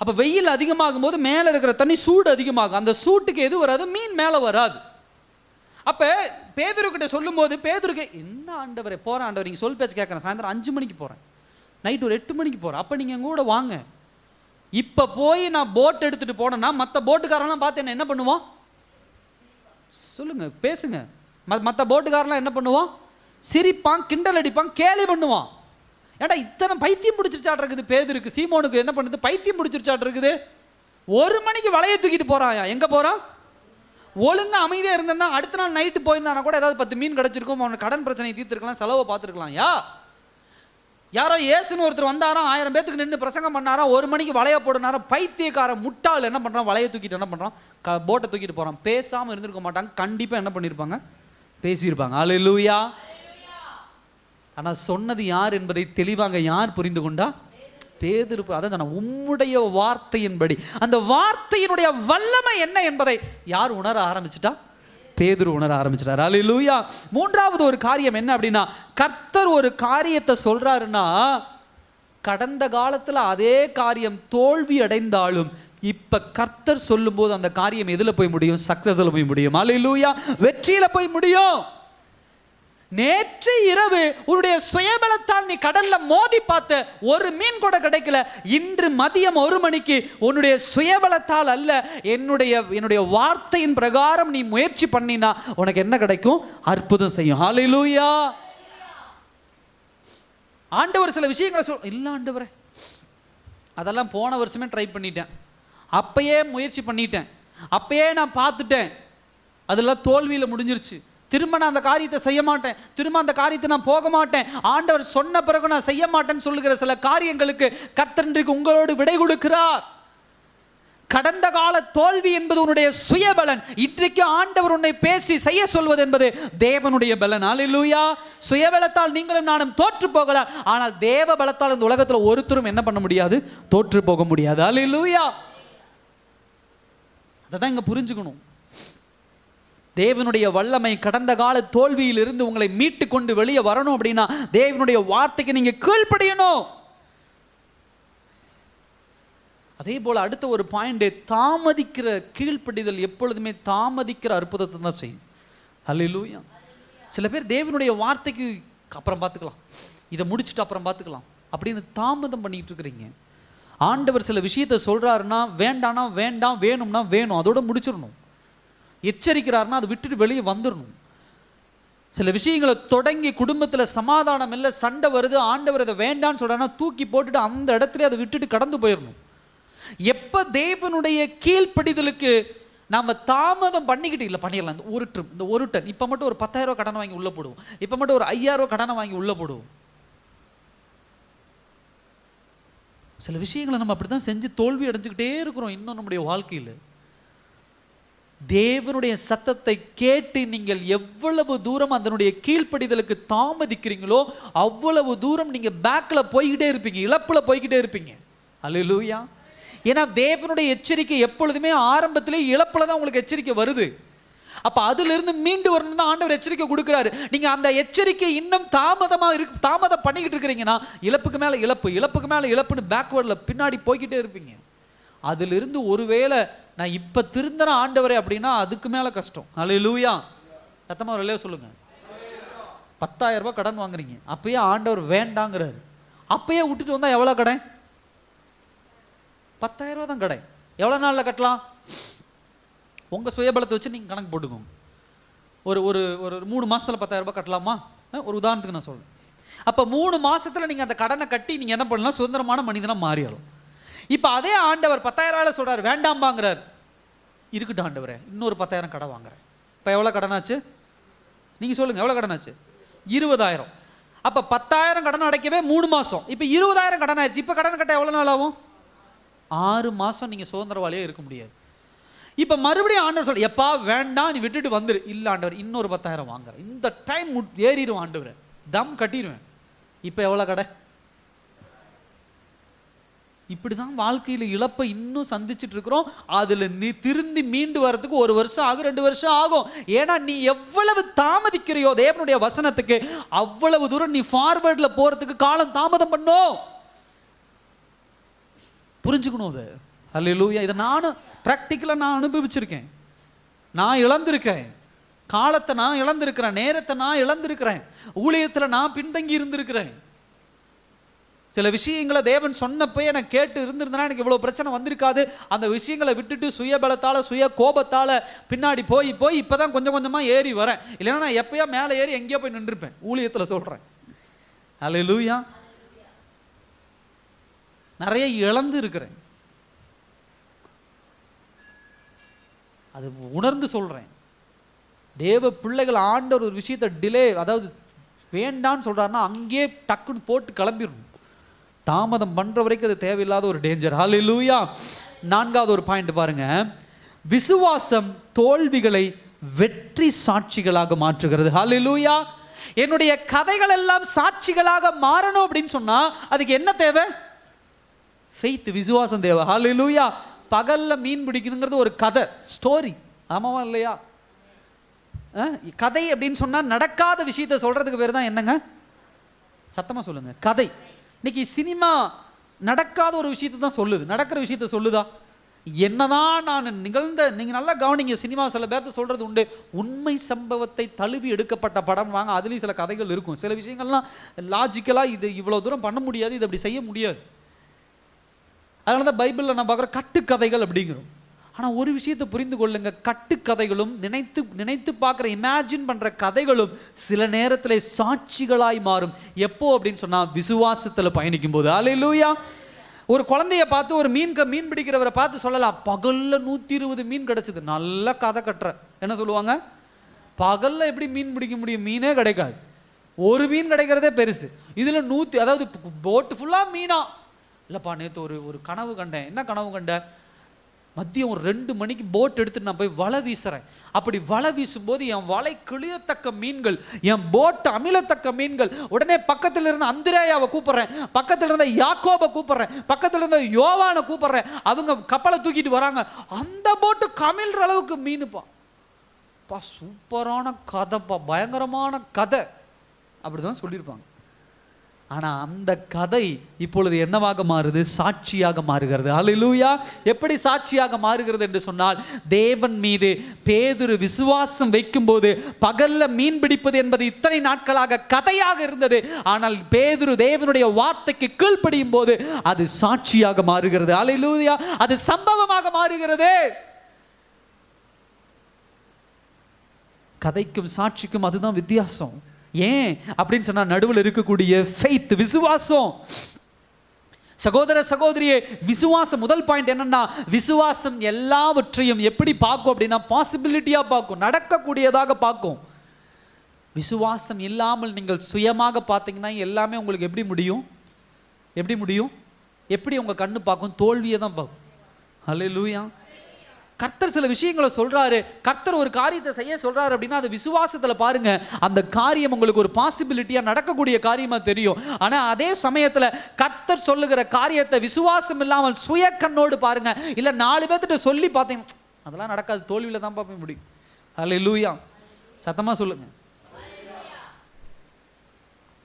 அப்ப வெயில் அதிகமாகும் போது மேல இருக்கிற தண்ணி சூடு அதிகமாகும். அந்த சூட்டுக்கு எது வராது? மீன் மேல வராது. அப்ப பேதுரு கிட்ட சொல்லும் போது, பேதுருக்கு, என்ன ஆண்டவரே, போறேன் ஆண்டவர், நீங்க சொல் பேச்சு கேட்கறேன், சாயந்தரம் 5 மணிக்கு போறேன். நைட் ஒரு 8 மணிக்கு போகிறேன். அப்போ நீங்கள் எங்க கூட வாங்க. இப்போ போய் நான் போட் எடுத்துகிட்டு போனேன்னா மற்ற போட்டுக்காரெல்லாம் பார்த்து என்ன பண்ணுவான்? சொல்லுங்க, பேசுங்க. மற்ற போட்டுக்காரெல்லாம் என்ன பண்ணுவான்? சிரிப்பான், கிண்டல் அடிப்பான், கேலி பண்ணுவான். ஏடா இத்தனை பைத்தியம் பிடிச்சிருச்சாட்டு இருக்குது பேதுருக்கு, சீமோனுக்கு என்ன பண்ணுது? பைத்தியம் பிடிச்சிருச்சாட்டு இருக்குது. 1 மணிக்கு வலையை தூக்கிட்டு போறான். எங்க போறான்? ஒழுங்கா அமைதியா இருந்தா அடுத்த நாள் நைட்டு போயிருந்தானா கூட ஏதாவது 10 மீன் கிடைச்சிருக்கும், அவனுக்கு கடன் பிரச்சனையை தீர்த்திருக்கலாம், செலவை பார்த்துருக்கலாம். யாரோ ஏசுன்னு ஒருத்தர் வந்தாராம், 1000 பேத்துக்கு நின்று பிரசங்கம் பண்ணாராம், 1 மணிக்கு வலையை போடுனாரா. பைத்தியக்காரன் முட்டாள் என்ன பண்றான்? வலையை தூக்கிட்டு என்ன பண்றான்? போட்டை தூக்கிட்டு போறான். பேசாம இருந்திருக்க மாட்டாங்க, கண்டிப்பா என்ன பண்ணிருப்பாங்க? பேசியிருப்பாங்க. அல்லேலூயா. ஆனா சொன்னது யார் என்பதை தெளிவாக யார் புரிந்து கொண்டா? பேதுரு. அதான் உம்முடைய வார்த்தையின்படி. அந்த வார்த்தையினுடைய வல்லமை என்ன என்பதை யார் உணர ஆரம்பிச்சுட்டா? பேதுரு உணர ஆரம்பிச்சிட்டார். அல்லேலூயா. மூன்றாவது ஒரு காரியம் என்ன அப்படின்னா, கர்த்தர் ஒரு காரியத்தை சொல்றாருன்னா, கடந்த காலத்துல அதே காரியம் தோல்வி அடைந்தாலும் இப்ப கர்த்தர் சொல்லும் போது அந்த காரியம் எதுல போய் முடியும்? சக்சஸ்ல போய் முடியும். அல்லேலூயா. வெற்றியில போய் முடியும். நேற்று இரவு உன்னுடைய சுயபலத்தால் நீ கடல்ல மோதி பார்த்த ஒரு மீன் கூட கிடைக்கல. இன்று மதியம் 1 மணிக்கு உன்னுடைய சுயபலத்தால் அல்ல, என்னுடைய வார்த்தையின் பிரகாரம் நீ முயற்சி பண்ணினா உனக்கு என்ன கிடைக்கும்? அற்புதம் செய்யும். ஹல்லேலூயா. ஆண்டவர் சில விஷயங்களை இல்ல ஆண்டவரே, அதெல்லாம் போன வருஷமே ட்ரை பண்ணிட்டேன், அப்பயே முயற்சி பண்ணிட்டேன், அப்பயே நான் பார்த்துட்டேன், அதெல்லாம் தோல்வியில் முடிஞ்சிருச்சு, திரும்ப நான் அந்த காரியத்தை செய்ய மாட்டேன், திரும்ப அந்த காரியத்தை நான் போக மாட்டேன், ஆண்டவர் சொன்ன பிறகு நான் செய்ய மாட்டேன்னு சொல்லுகிற சில காரியங்களுக்கு கர்த்தர் இன்றைக்கு உங்களோடு விடை கொடுக்கிறார். கடந்த கால தோல்வி என்பது உன்னுடைய சுயபலன். இன்றைக்கு ஆண்டவர் உன்னை பேசி செய்ய சொல்வது என்பது தேவனுடைய பலன். அல்லேலூயா. சுயபலத்தால் நீங்களும் நானும் தோற்று போகலாம், ஆனால் தேவ பலத்தால் இந்த உலகத்தில் ஒருத்தரும் என்ன பண்ண முடியாது? தோற்று போக முடியாது. அல்லேலூயா. அதான் இங்க புரிஞ்சுக்கணும். தேவனுடைய வல்லமை கடந்த கால தோல்வியில் இருந்து உங்களை மீட்டு கொண்டு வெளியே வரணும் அப்படின்னா தேவனுடைய வார்த்தைக்கு நீங்க கீழ்ப்படியணும். அதே போல அடுத்த ஒரு பாயிண்ட், தாமதிக்கிற கீழ்ப்படிதல் எப்பொழுதுமே தாமதிக்கிற அற்புதத்தை தான் செய்யும். அல்லேலூயா. சில பேர் தேவனுடைய வார்த்தைக்கு அப்புறம் பார்த்துக்கலாம், இதை முடிச்சுட்டு அப்புறம் பார்த்துக்கலாம் அப்படின்னு தாமதம் பண்ணிட்டு இருக்கிறீங்க. ஆண்டவர் சில விஷயத்தை சொல்றாருன்னா வேண்டானா வேண்டாம், வேணும்னா வேணும், அதோட முடிச்சிடணும். எச்சரிக்கிறார்னா அதை விட்டுட்டு வெளியே வந்துடணும். சில விஷயங்களை தொடங்கி குடும்பத்தில் சமாதானம் இல்லை, சண்டை வருது, ஆண்டவர் அதை வேண்டான்னு சொல்றாருன்னா தூக்கி போட்டுட்டு அந்த இடத்துல அதை விட்டுட்டு கடந்து போயிடணும். எப்ப தேவனுடைய கீழ்ப்படிதலுக்கு நாம தாமதம் பண்ணிக்கிட்டு இல்லை பண்ணிடலாம், இந்த ஒரு டன் இப்ப மட்டும் ஒரு 10,000 ரூபாய் கடனை வாங்கி உள்ள போடுவோம், இப்ப மட்டும் ஒரு 5,000 ரூபாய் கடனை வாங்கி உள்ள போடுவோம். சில விஷயங்களை நம்ம அப்படித்தான் செஞ்சு தோல்வி அடைஞ்சுக்கிட்டே இருக்கிறோம் இன்னும் நம்முடைய வாழ்க்கையில். தேவனுடைய சத்தத்தை கேட்டு நீங்கள் எவ்வளவு தூரம் அதனுடைய கீழ்ப்படிதலுக்கு தாமதிக்கிறீங்களோ அவ்வளவு தூரம் நீங்க பேக்ல போய்கிட்டே இருப்பீங்க, இழப்புல போய்கிட்டே இருப்பீங்க. அல்லேலூயா. ஏன்னா தேவனுடைய எச்சரிக்கை எப்பொழுதுமே ஆரம்பத்திலே இழப்புல தான் உங்களுக்கு எச்சரிக்கை வருது. அப்ப அதுல இருந்து மீண்டு வரணும் தான் ஆண்டவர் எச்சரிக்கை கொடுக்கிறாரு. நீங்க அந்த எச்சரிக்கை இன்னும் தாமதம் பண்ணிக்கிட்டு இருக்கிறீங்கன்னா இழப்புக்கு மேல இழப்பு, இழப்புக்கு மேல இழப்புன்னு பேக்வேர்ட்ல பின்னாடி போய்கிட்டே இருப்பீங்க. அதுல இருந்து ஒருவேளை நான் இப்ப திருந்தன ஆண்டவரே அப்படின்னா அதுக்கு மேல கஷ்டம். அல்லேலூயா. சத்தமா ஒரு அல்லேலூயா சொல்லுங்க. 10,000 ரூபாய் கடன் வாங்குறீங்க, அப்பயே ஆண்டவர் வேண்டாங்கிறாரு, அப்பயே விட்டுட்டு வந்தா எவ்வளவு கடன்? 10,000 ரூபாய் தான் கடன். எவ்வளவு நாள்ல கட்டலாம்? உங்க சுயபலத்தை வச்சு நீங்க கணக்கு போட்டுக்கோங்க. ஒரு ஒரு ஒரு 3 மாசத்துல 10,000 ரூபாய் கட்டலாமா? ஒரு உதாரணத்துக்கு நான் சொல்றேன். அப்ப 3 மாசத்துல நீங்க அந்த கடனை கட்டி நீங்க என்ன பண்ணலாம்? சுதந்திரமான மனிதனா மாறிடலாம். இப்ப அதே ஆண்டவர் 10,000 சொல்றாரு, வேண்டாம்பாங்கிறார். இருக்கட்டும் ஆண்டவரே, இன்னொரு 10,000 கடன் வாங்குறேன். இப்ப எவ்வளவு கடனாச்சு? நீங்க சொல்லுங்க, எவ்வளவு கடனாச்சு? 20,000. அப்ப 10,000 கடன் அடைக்கவே 3 மாசம், இப்ப 20,000 கடன் ஆயிடுச்சு. இப்ப கடன் கட்ட எவ்வளவு நாள் ஆகும்? 6 மாசம் நீங்க சுதந்திரவாளியா இருக்க முடியாது. இப்ப மறுபடியும் ஆண்டவர் சொல்ற, எப்பா வேண்டாம் நீ விட்டுட்டு வந்துரு. இல்ல ஆண்டவர், இன்னொரு 10,000 வாங்குறேன், இந்த டைம் ஏறிடுவேன் ஆண்டவர், தம் கட்டிடுவேன். இப்ப எவ்வளவு கடை? இப்படிதான் வாழ்க்கையில இழப்பை இன்னும் சந்திச்சுட்டு இருக்கிறோம். அதுல நீ திருந்தி மீண்டு வரதுக்கு 1 வருஷம் ஆகும், 2 வருஷம் ஆகும். ஏன்னா நீ எவ்வளவு தாமதிக்கிறியோ தேவனுடைய வசனத்துக்கு அவ்வளவு தூரம் நீ ஃபார்வர்ட்ல போறதுக்கு காலம் தாமதம் பண்ணும். புரிஞ்சுக்கணும் அது. அல்லேலூயா. இதை நானும் பிராக்டிக்கலா நான் அனுபவிச்சிருக்கேன். நான் இழந்திருக்கேன், காலத்தை நான் இழந்திருக்கிறேன், நேரத்தை நான் இழந்திருக்கிறேன், ஊழியத்துல நான் பின்தங்கி இருந்திருக்கிறேன். சில விஷயங்களை தேவன் சொன்னப்போ எனக்கு கேட்டு இருந்திருந்தனா எனக்கு இவ்வளோ பிரச்சனை வந்திருக்காது. அந்த விஷயங்களை விட்டுட்டு சுயபலத்தால் சுய கோபத்தால் பின்னாடி போய் போய் இப்போ தான் கொஞ்சம் கொஞ்சமாக ஏறி வரேன். இல்லைன்னா நான் எப்பயோ மேலே ஏறி எங்கேயோ போய் நின்றுருப்பேன். ஊழியத்தில் சொல்கிறேன். அல்லேலூயா. நிறைய இழந்து இருக்கிறேன். அது உணர்ந்து சொல்கிறேன். தேவ பிள்ளைகள் ஆண்டவர் ஒரு விஷயத்தை டிலே, அதாவது வேண்டான்னு சொல்கிறாருன்னா அங்கேயே டக்குன்னு போட்டு கிளம்பிடணும். தாமதம் பண்ணுற வரைக்கும் அது தேவையில்லாத ஒரு டேஞ்சர். ஹல்லேலூயா. 4வது ஒரு பாயிண்ட் பாருங்க. விசுவாசம் தோல்விகளை வெற்றி சாட்சிகளாக மாற்றுகிறது. ஹல்லேலூயா. என்னுடைய கதைகள் எல்லாம் சாட்சிகளாக மாறணும் அப்படின்னு சொன்னா அதுக்கு என்ன தேவை? ஃபெய்த், விசுவாசம் தேவை. ஹல்லேலூயா. பகல்ல மீன் பிடிக்கணுங்கிறது ஒரு கதை, ஸ்டோரி. ஆமாவா இல்லையா? கதை அப்படின்னு சொன்னா நடக்காத விஷயத்தை சொல்றதுக்கு பேர் தான் என்னங்க? சத்தமா சொல்லுங்க, கதை. இன்னைக்கு சினிமா நடக்காத ஒரு விஷயத்தை தான் சொல்லுது, நடக்கிற விஷயத்த சொல்லுதா? என்னதான் நான் நீங்க நல்லா கவனிங்க. சினிமா சில பேர்த்து சொல்றது உண்டு, உண்மை சம்பவத்தை தழுவி எடுக்கப்பட்ட படம் வாங்க, அதுலேயும் சில கதைகள் இருக்கும். சில விஷயங்கள்லாம் லாஜிக்கலா இது இவ்வளவு தூரம் பண்ண முடியாது, இது அப்படி செய்ய முடியாது. அதனால தான் பைபிளில் நான் பார்க்குற கட்டுக்கதைகள் அப்படிங்கிறோம். ஆனால் ஒரு விஷயத்தை புரிந்து கொள்ளுங்க, கட்டுக்கதைகளும் நினைத்து நினைத்து பார்க்குற இமேஜின் பண்ணுற கதைகளும் சில நேரத்தில் சாட்சிகளாய் மாறும். எப்போ அப்படின்னு சொன்னால் விசுவாசத்தில் பயணிக்கும் போது. அல்லேலூயா. ஒரு குழந்தைய பார்த்து ஒரு மீன் பிடிக்கிறவரை பார்த்து சொல்லலாம், பகலில் 120 மீன் கிடச்சிது. நல்ல கதை கட்டுற. என்ன சொல்லுவாங்க? பகலில் எப்படி மீன் பிடிக்க முடியும்? மீனே கிடைக்காது. ஒரு மீன் கிடைக்கிறதே பெருசு. இதில் அதாவது போட்டு ஃபுல்லாக மீனா. இல்லைப்பா, நேற்று ஒரு கனவு கண்டேன். என்ன கனவு கண்ட? மதியம் ஒரு 2 மணிக்கு போட் எடுத்துட்டு நான் போய் வலை வீசுறேன். அப்படி வலை வீசும்போது என் வலை கிளியத்தக்க மீன்கள், என் போட் அமிலத்தக்க மீன்கள். உடனே பக்கத்தில் இருந்த அந்திரேயாவை கூப்பிடுறேன், பக்கத்தில் இருந்த யாக்கோபை கூப்பிடுறேன், பக்கத்தில் இருந்த யோவானை கூப்பிடுறேன். அவங்க கப்பலை தூக்கிட்டு வராங்க. அந்த போட்டு கமிழ்ற அளவுக்கு மீனுப்பா. சூப்பரான கதைப்பா, பயங்கரமான கதை. அப்படிதான் சொல்லியிருப்பாங்க. ஆனா அந்த கதை இப்பொழுது என்னவாக மாறுது? சாட்சியாக மாறுகிறது. அல்லேலூயா. எப்படி சாட்சியாக மாறுகிறது என்று சொன்னால், தேவன் மீது பேதுரு விசுவாசம் வைக்கும் போது பகல்ல மீன் பிடிப்பது என்பது இத்தனை நாட்களாக கதையாக இருந்தது. ஆனால் பேதுரு தேவனுடைய வார்த்தைக்கு கீழ்ப்படியும் போது அது சாட்சியாக மாறுகிறது. அல்லேலூயா. அது சம்பவமாக மாறுகிறது. கதைக்கும் சாட்சிக்கும் அதுதான் வித்தியாசம். ஏன் அப்படின்னு சொன்னா, நடுவில் இருக்கக்கூடிய ஃபெய்த், விசுவாசம். சகோதர சகோதரியே, விசுவாசம் முதல் பாயிண்ட் என்னன்னா, விசுவாசம் எல்லாவற்றையும் எப்படி பார்க்கும் அப்படின்னா பாசிபிலிட்டியா பார்க்கும், நடக்கக்கூடியதாக பார்க்கும். விசுவாசம் இல்லாமல் நீங்கள் சுயமாக பார்த்தீங்கன்னா எல்லாமே உங்களுக்கு எப்படி முடியும்? எப்படி உங்க கண்ணு பார்க்கும்? தோல்வியை தான் பார்க்கும். அல்லேலூயா. கர்த்தர் சில விஷயங்களை சொல்றாரு, கர்த்தர் ஒரு காரியத்தை செய்ய சொல்றாரு அப்படின்னா அது விசுவாசத்துல பாருங்க, அந்த காரியம் உங்களுக்கு ஒரு பாசிபிலிட்டியா நடக்கக்கூடிய காரியமா தெரியும். ஆனா அதே சமயத்துல கர்த்தர் சொல்லுகிற காரியத்தை விசுவாசம் இல்லாமல் சுய கண்ணோடு பாருங்க, இல்ல 4 பேர்த்திட்ட சொல்லி பார்த்தீங்க, அதெல்லாம் நடக்காது, தோல்வியில தான் பார்க்க முடியும். அல்லேலூயா. சத்தமா சொல்லுங்க.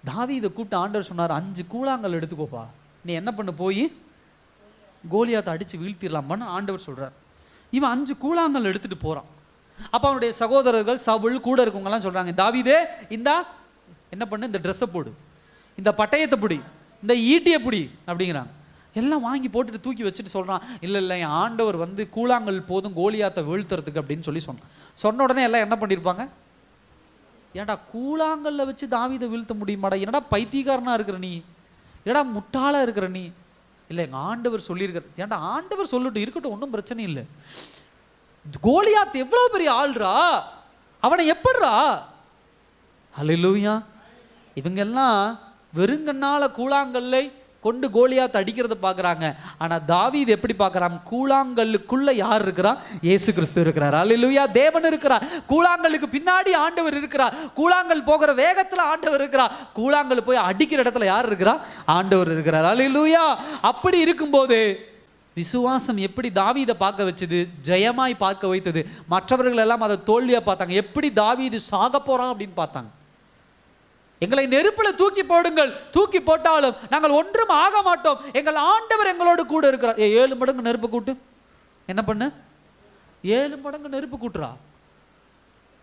தாவீதை கூப்பிட்டு ஆண்டவர் சொன்னார், 5 கூழாங்கல் எடுத்துக்கோப்பா, நீ என்ன பண்ணு, போய் கோலியாத்தை அடிச்சு வீழ்த்திடலாமான்னு ஆண்டவர் சொல்றார். இவன் 5 கூழாங்கல் எடுத்துட்டு போறான். அப்ப அவனுடைய சகோதரர்கள் சவுல் கூட இருக்கவங்கலாம் சொல்றாங்க, தாவீதே இந்தா என்ன பண்ணு, இந்த ட்ரெஸ்ஸை போடு, இந்த பட்டயத்தை பிடி, இந்த ஈட்டியை பிடி அப்படிங்கிறாங்க. எல்லாம் வாங்கி போட்டுட்டு தூக்கி வச்சுட்டு சொல்றான், இல்லை என் ஆண்டவர் வந்து கூழாங்கல் போதும் கோலியாத்தை வீழ்த்துறதுக்கு அப்படின்னு சொன்ன உடனே எல்லாம் என்ன பண்ணியிருப்பாங்க? ஏன்டா கூழாங்கல்ல வச்சு தாவீதை வீழ்த்த முடியுமாடா? என்னடா பைத்தியக்காரனா இருக்கிற நீ? என்னடா முட்டாளா இருக்கிற நீ? இல்லை, எங்கள் ஆண்டவர் சொல்லியிருக்கார். ஏன்டா ஆண்டவர் சொல்லட்டும், இருக்கட்டும், ஒன்றும் பிரச்சனை இல்லை. கோலியாத் எவ்வளோ பெரிய ஆள்ரா, அவனை எப்படிரா? அல்லேலூயா. இவங்க எல்லாம் வெறுங்கன்னால கூழாங்கல்லை கொண்டு கோலியாத் அடிக்கிறத பார்க்குறாங்க. ஆனால் தாவீது எப்படி பார்க்குறான்? கூழாங்கல்லுக்குள்ள யார் இருக்கிறா? இயேசு கிறிஸ்து இருக்கிறார். அல்லேலூயா. தேவன் இருக்கிறார். கூழாங்கலுக்கு பின்னாடி ஆண்டவர் இருக்கிறார். கூழாங்கல் போகிற வேகத்தில் ஆண்டவர் இருக்கிறார். கூழாங்கல் போய் அடிக்கிற இடத்துல யார் இருக்கிறா? ஆண்டவர் இருக்கிறார். அல்லேலூயா. அப்படி இருக்கும்போது விசுவாசம் எப்படி தாவீதை பார்க்க வச்சது? ஜெயமாய் பார்க்க வைத்தது. மற்றவர்கள் எல்லாம் அதை தோல்வியாக பார்த்தாங்க. எப்படி தாவீது சாக போறான் அப்படின்னு பார்த்தாங்க. எங்களை நெருப்பில் தூக்கி போடுங்கள், தூக்கி போட்டாலும் நாங்கள் ஒன்றும் ஆக மாட்டோம், எங்கள் ஆண்டவர் எங்களோடு கூட இருக்கிறார். 7 மடங்கு நெருப்பு கூட்டு. என்ன பண்ணு? 7 மடங்கு நெருப்பு கூட்டுறா.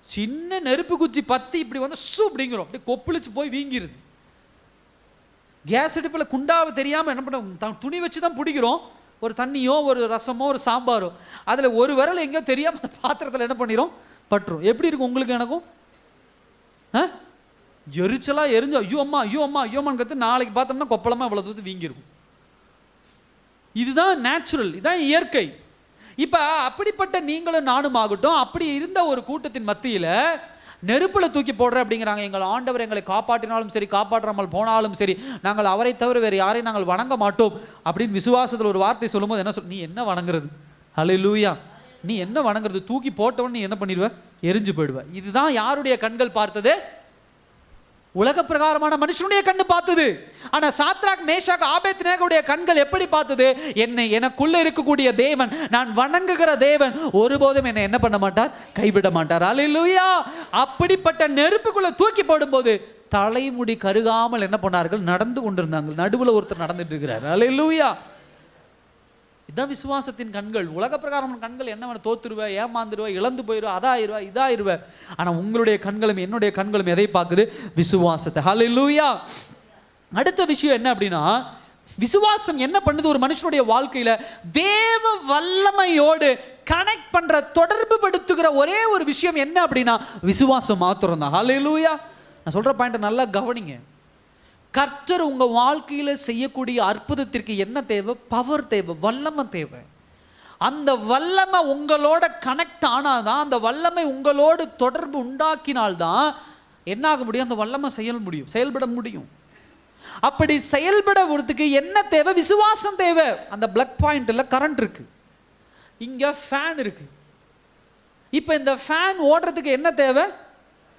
சின்ன நெருப்பு குச்சி பத்தி இப்படி வந்து அப்படிங்கிறோம், அப்படி கொப்பளிச்சு போய் வீங்கிருது. கேஸ் அடுப்பில் குண்டாவை தெரியாமல் என்ன பண்ண துணி வச்சு தான் பிடிக்கிறோம். ஒரு தண்ணியோ ஒரு ரசமோ ஒரு சாம்பாரோ அதில் ஒரு விரல் எங்கேயோ தெரியாமல் அந்த பாத்திரத்தில் என்ன பண்ணிடும், பட்டுரும். எப்படி இருக்கும் உங்களுக்கு எனக்கும்? எரிச்சலாக எரிஞ்சு ஐயோ அம்மா ஐயோ அம்மா ஐயோ அம்மான்னு கற்று நாளைக்கு பார்த்தோம்னா கொப்பளமாக இவ்வளோ தூரத்து வீங்கிருக்கும். இதுதான் நேச்சுரல், இதுதான் இயற்கை. இப்போ அப்படிப்பட்ட நீங்களும் நானும் ஆகட்டும், அப்படி இருந்த ஒரு கூட்டத்தின் மத்தியில் நெருப்பில் தூக்கி போடுற அப்படிங்கிறாங்க. எங்கள் ஆண்டவர் எங்களை காப்பாற்றினாலும் சரி காப்பாற்றாமல் போனாலும் சரி நாங்கள் அவரை தவிர வேறு யாரையும் நாங்கள் வணங்க மாட்டோம் அப்படின்னு விசுவாசத்தில் ஒரு வார்த்தை சொல்லும்போது என்ன நீ என்ன வணங்குறது? ஹல்லேலூயா. நீ என்ன வணங்குறது? தூக்கி போட்டவன் நீ என்ன பண்ணிடுவ? எரிஞ்சு போயிடுவ. இதுதான் யாருடைய கண்கள் பார்த்தது? உலக பிரகாரமான மனுஷனுடைய கண்ணு பார்த்தது. ஆனா சாத்ராக் மேஷாக் ஆபேத்நேகோவுடைய கண்கள் எப்படி பார்த்தது? என்னை எனக்குள்ள இருக்கக்கூடிய தேவன், நான் வணங்குகிற தேவன் ஒருபோதும் என்னை என்ன பண்ண மாட்டார், கைவிட மாட்டார். அல்லேலூயா. அப்படிப்பட்ட நெருப்புக்குள்ள தூக்கி போடும்போது தலைமுடி கருகாமல் என்ன பண்ணார்கள், நடந்து கொண்டிருந்தாங்க. நடுவில் ஒருத்தர் நடந்துட்டு இருக்கிறார். அல்லேலூயா. இதான் விசுவாசத்தின் கண்கள். உலக பிரகாரமான கண்கள் என்ன வேணும், தோத்துருவ, ஏமாந்துருவ, இழந்து போயிடுவ, அதாயிருவ இதாயிருவ. ஆனா உங்களுடைய கண்களும் என்னுடைய கண்களும் எதை பார்க்குது? விசுவாசத்தை. ஹல்லேலூயா. அடுத்த விஷயம் என்ன அப்படின்னா, விசுவாசம் என்ன பண்ணுது ஒரு மனுஷனுடைய வாழ்க்கையில? தேவ வல்லமையோடு கனெக்ட் பண்ற, தொடர்பு படுத்துகிற ஒரே ஒரு விஷயம் என்ன அப்படின்னா விசுவாசம் மாத்திரம் தான். ஹல்லேலூயா. நான் சொல்ற பாயிண்ட் நல்லா கவனிங்க. கர்த்தர் உங்க வாழ்க்கையில செய்யக்கூடிய அற்புதத்திற்கு என்ன தேவை? பவர் தேவை, வல்லமை தேவை. அந்த வல்லமை உங்களோட கனெக்ட் ஆனாதான், அந்த வல்லமை உங்களோடு தொடர்பு உண்டாக்கினால்தான் என்ன ஆக முடியும்? அந்த வல்லமை செயல்பட முடியும். அப்படி செயல்படுறதுக்கு என்ன தேவை? விசுவாசம் தேவை. அந்த பிளக் பாயிண்ட்ல கரண்ட் இருக்கு, இங்க ஃபேன் இருக்கு. இப்ப இந்த ஃபேன் ஓடுறதுக்கு என்ன தேவை?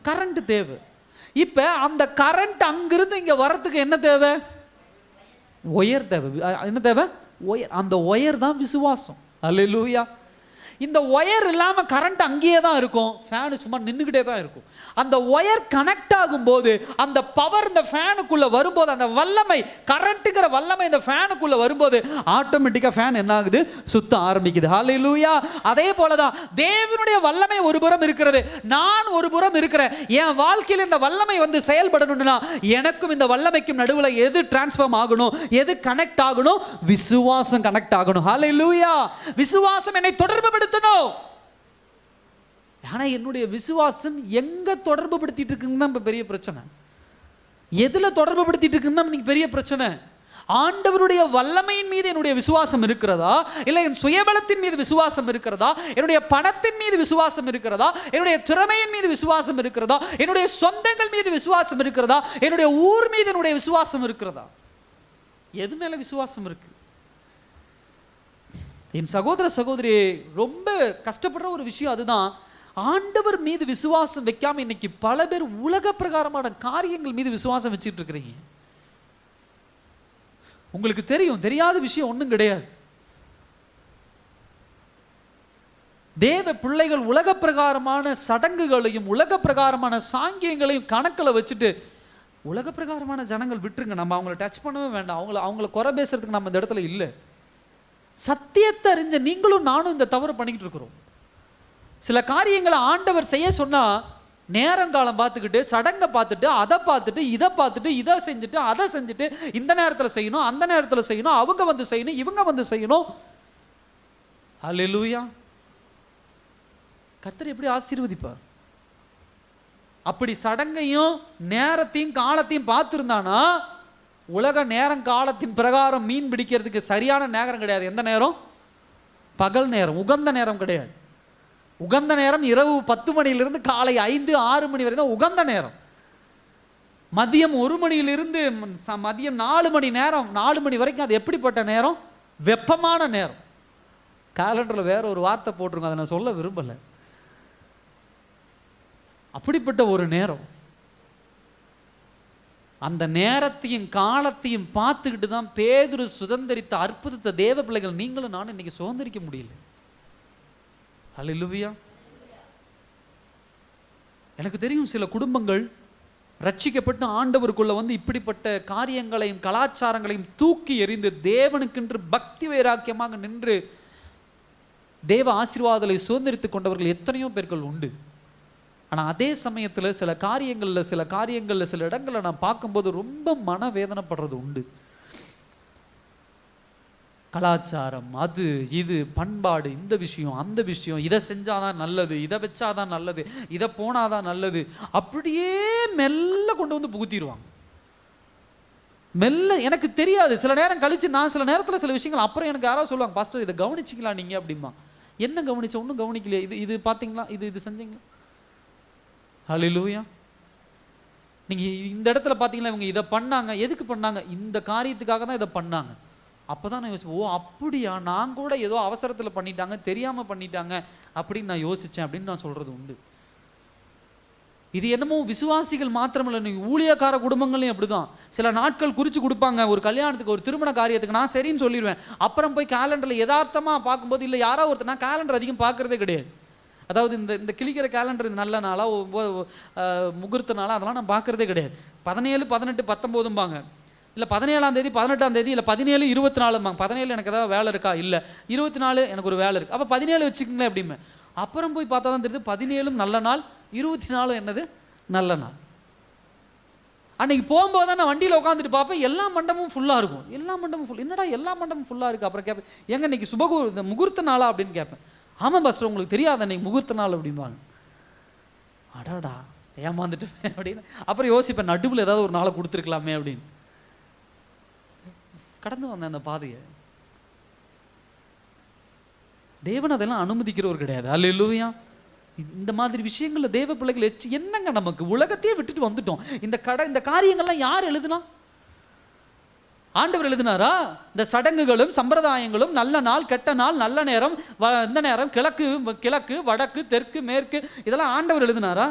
கரண்ட் தேவை. இப்ப அந்த கரண்ட் அங்கிருந்து இங்க வரதுக்கு என்ன தேவை? ஒயர் தேவை. என்ன தேவை? ஒயர். அந்த ஒயர் தான் விசுவாசம். அல்லேலூயா. இந்த ஒயர் இல்லாம கரண்ட் அங்கேயே தான் இருக்கும், ஃபேன் சும்மா நின்றுகிட்டே தான் இருக்கும். அந்த ஒயர் கனெக்ட் ஆகும்போது அந்த பவர் இந்த ஃபேனுக்குள்ள வரும்போது, அந்த வல்லமை, கரண்ட்டுங்கிற வல்லமை இந்த ஃபேனுக்குள்ள வரும்போது ஆட்டோமேட்டிக்கா ஃபேன் என்ன ஆகுது? சுத்த ஆரம்பிக்குது. ஹல்லேலூயா. அதே போலதான் தேவனுடைய வல்லமை ஒரு புறம் இருக்கிறது, நான் ஒரு புறம் இருக்கிறேன். என் வாழ்க்கையில் இந்த வல்லமை வந்து செயல்படணும்னா எனக்கும் இந்த வல்லமைக்கும் நடுவில் எது டிரான்ஸ்ஃபார்ம் ஆகணும், எது கனெக்ட் ஆகணும்? விசுவாசம் கனெக்ட் ஆகணும். ஹல்லேலூயா. விசுவாசம் என்னை தொடர்பு. ஆனா என்னுடைய விசுவாசம் எங்க தொடர்பு படுத்திட்டு இருக்குன்னு தான் பெரிய பிரச்சனை. எதுல தொடர்பு படுத்திட்டு இருக்குன்னு தான் பெரிய பிரச்சனை. ஆண்டவருடைய வல்லமையின் மீது என்னுடைய விசுவாசம் இருக்கிறதா, இல்லை என் சுயபலத்தின் மீது விசுவாசம் இருக்கிறதா, என்னுடைய பணத்தின் மீது விசுவாசம் இருக்கிறதா, என்னுடைய திறமையின் மீது விசுவாசம் இருக்கிறதா, என்னுடைய சொந்தங்கள் மீது விசுவாசம் இருக்கிறதா, என்னுடைய ஊர் மீது என்னுடைய விசுவாசம் இருக்கிறதா? எது மேல விசுவாசம் இருக்கு? என் சகோதர சகோதரி ரொம்ப கஷ்டப்படுற ஒரு விஷயம் அதுதான். ஆண்டவர் மீது விசுவாசம் வைக்காம இன்னைக்கு பல பேர் உலக பிரகாரமான காரியங்கள் மீது விசுவாசம் வச்சுட்டு இருக்கிறீங்க. உங்களுக்கு தெரியும், தெரியாத விஷயம் ஒன்றும் கிடையாது. தேவ பிள்ளைகள் உலக பிரகாரமான சடங்குகளையும் உலக பிரகாரமான சாங்கியங்களையும் கணக்கில் வச்சுட்டு, உலக பிரகாரமான ஜனங்கள் விட்டுருங்க, நம்ம அவங்கள டச் பண்ணவே வேண்டாம், அவங்கள குறை பேசுறதுக்கு நம்ம இந்த இடத்துல இல்லை. சத்தியத்தை அறிஞ்ச நீங்களும் நானும் இந்த தவறு பண்ணிக்கிட்டு இருக்கிறோம். சில காரியங்களை ஆண்டவர் செய்ய சொன்னா நேரங்காலம் பார்த்துக்கிட்டு, சடங்கை பார்த்துட்டு, அதை பார்த்துட்டு, இதை பார்த்துட்டு, இதை செஞ்சுட்டு, அதை செஞ்சுட்டு, இந்த நேரத்தில் செய்யணும், அந்த நேரத்தில் செய்யணும், அவங்க வந்து செய்யணும், இவங்க வந்து செய்யணும். அல்லேலூயா. கர்த்தர் எப்படி ஆசீர்வதிப்பார்? அப்படி சடங்கையும் நேரத்தையும் காலத்தையும் பார்த்துருந்தானா, உலக நேரம் காலத்தின் பிரகாரம் மீன் பிடிக்கிறதுக்கு சரியான நேரம் கிடையாது. எந்த நேரம்? பகல் நேரம், உகந்த நேரம் கிடையாது. உகந்த நேரம் இரவு 10 மணியிலிருந்து காலை 5, 6 மணி வரை தான் உகந்த நேரம். மதியம் 1 மணியிலிருந்து மதியம் 4 மணி நேரம், 4 மணி வரைக்கும் அது எப்படிப்பட்ட நேரம்? வெப்பமான நேரம். கேலண்டர்ல வேற ஒரு வார்த்தை போட்டிருக்கோம், அதை நான் சொல்ல விரும்பல. அப்படிப்பட்ட ஒரு நேரம். அந்த நேரத்தையும் காலத்தையும் பார்த்துக்கிட்டு தான் பேதுரு சுதந்திரித்த அற்புதத்தை தேவ பிள்ளைகள் நீங்களும் நானும் இன்னைக்கு சுதந்திரிக்க முடியல. அல்லேலூயா. எனக்கு தெரியும் சில குடும்பங்கள் ரட்சிக்கப்பட்டு ஆண்டவருக்குள்ள வந்து இப்படிப்பட்ட காரியங்களையும் கலாச்சாரங்களையும் தூக்கி எறிந்து தேவனுக்கென்று பக்தி வைராக்கியமாக நின்று தேவ ஆசீர்வாதங்களை சுதந்திரித்துக் கொண்டவர்கள் எத்தனையோ பேர்கள் உண்டு. ஆனால் அதே சமயத்தில் சில காரியங்களில் சில இடங்களில் நான் பார்க்கும்போது ரொம்ப மனவேதனைப்படுறது உண்டு. கலாச்சாரம், அது இது, பண்பாடு, இந்த விஷயம் அந்த விஷயம், இதை செஞ்சாதான் நல்லது, இதை வச்சாதான் நல்லது, இதை போனாதான் நல்லது, அப்படியே மெல்ல கொண்டு வந்து புகுத்திடுவாங்க. மெல்ல எனக்கு தெரியாது, சில நேரம் கழிச்சு நான் சில நேரத்தில் சில விஷயங்கள் அப்புறம் எனக்கு யாராவது சொல்லுவாங்க, பாஸ்டர் இதை கவனிச்சிக்கலாம் நீங்கள் அப்படிமா. என்ன கவனிச்ச? ஒன்றும் கவனிக்கலையே. இது பார்த்தீங்களா, இது செஞ்சீங்களா? ஹல்லேலூயா. நீங்கள் இந்த இடத்துல பார்த்தீங்களா, இவங்க இதை பண்ணாங்க, எதுக்கு பண்ணாங்க? இந்த காரியத்துக்காக தான் இதை பண்ணாங்க. அப்போதான் நான் யோசிச்சேன், ஓ அப்படியா, நான் கூட ஏதோ அவசரத்தில் பண்ணிட்டாங்க, தெரியாமல் பண்ணிட்டாங்க அப்படின்னு நான் யோசித்தேன் அப்படின்னு நான் சொல்கிறது உண்டு. இது என்னமோ விசுவாசிகள் மாத்திரமில்லை, நீங்கள் ஊழியக்கார குடும்பங்களையும் அப்படிதான். சில நாட்கள் குறித்து கொடுப்பாங்க ஒரு கல்யாணத்துக்கு, ஒரு திருமண காரியத்துக்கு. நான் சரின்னு சொல்லிடுவேன். அப்புறம் போய் கேலண்டரில் யதார்த்தமாக பார்க்கும்போது, இல்லை யாரோ ஒருத்தர், நான் கேலண்டர் அதிகம் பார்க்குறதே கிடையாது. அதாவது இந்த கிளிக்கிற கேலண்டர் நல்ல நாளா முகூர்த்த நாளா அதெல்லாம் நான் பார்க்குறதே கிடையாது. 17, 18, 19பாங்க, இல்லை 17ஆம் தேதி, 18ஆம் தேதி, இல்லை 17, 24பாங்க. 17 எனக்கு ஏதாவது வேலை இருக்கா? இல்லை. 24 எனக்கு ஒரு வேலை இருக்குது, அப்போ 17 வச்சுக்கங்களேன் அப்படிமே. அப்புறம் போய் பார்த்தா தான் தெரியுது 17 நல்ல நாள், 24 என்னது நல்ல நாள். அன்னைக்கு போகும்போது தான் நான் வண்டியில் உட்காந்துட்டு பார்ப்பேன், எல்லா மண்டபமும் ஃபுல்லாக இருக்கும். எல்லா மண்டபமும் ஃபுல், என்னடா எல்லா மண்டபமும் ஃபுல்லாக இருக்குது. அப்புறம் கேட்பேன், எங்க இன்னைக்கு இந்த முகூர்த்த நாளா அப்படின்னு கேட்பேன். ஆமாம் பாஸ்டர், உங்களுக்கு தெரியாத இன்னைக்கு முகூர்த்த நாள் அப்படிம்பாங்க. அடாடா ஏமாந்துட்டேன் அப்படின்னு. அப்புறம் யோசிப்பேன், நடுவில் ஏதாவது ஒரு நாளை கொடுத்துருக்கலாமே அப்படின்னு. கடந்து வந்தேன் அந்த பாதையை. தேவன் அதெல்லாம் அனுமதிக்கிறவர் கிடையாது. அல்லேலூயா. இந்த மாதிரி விஷயங்கள்ல தேவ பிள்ளைகள் என்னங்க, நமக்கு உலகத்தையே விட்டுட்டு வந்துட்டோம். இந்த காரியங்கள்லாம் யார் எழுதுனா? ஆண்டவர் எழுதினாரா? இந்த சடங்குகளும் சம்பிரதாயங்களும், நல்ல நாள் கெட்ட நாள், நல்ல நேரம், இந்த நேரம், கிழக்கு வடக்கு தெற்கு மேற்கு, இதெல்லாம் ஆண்டவர் எழுதினாரா?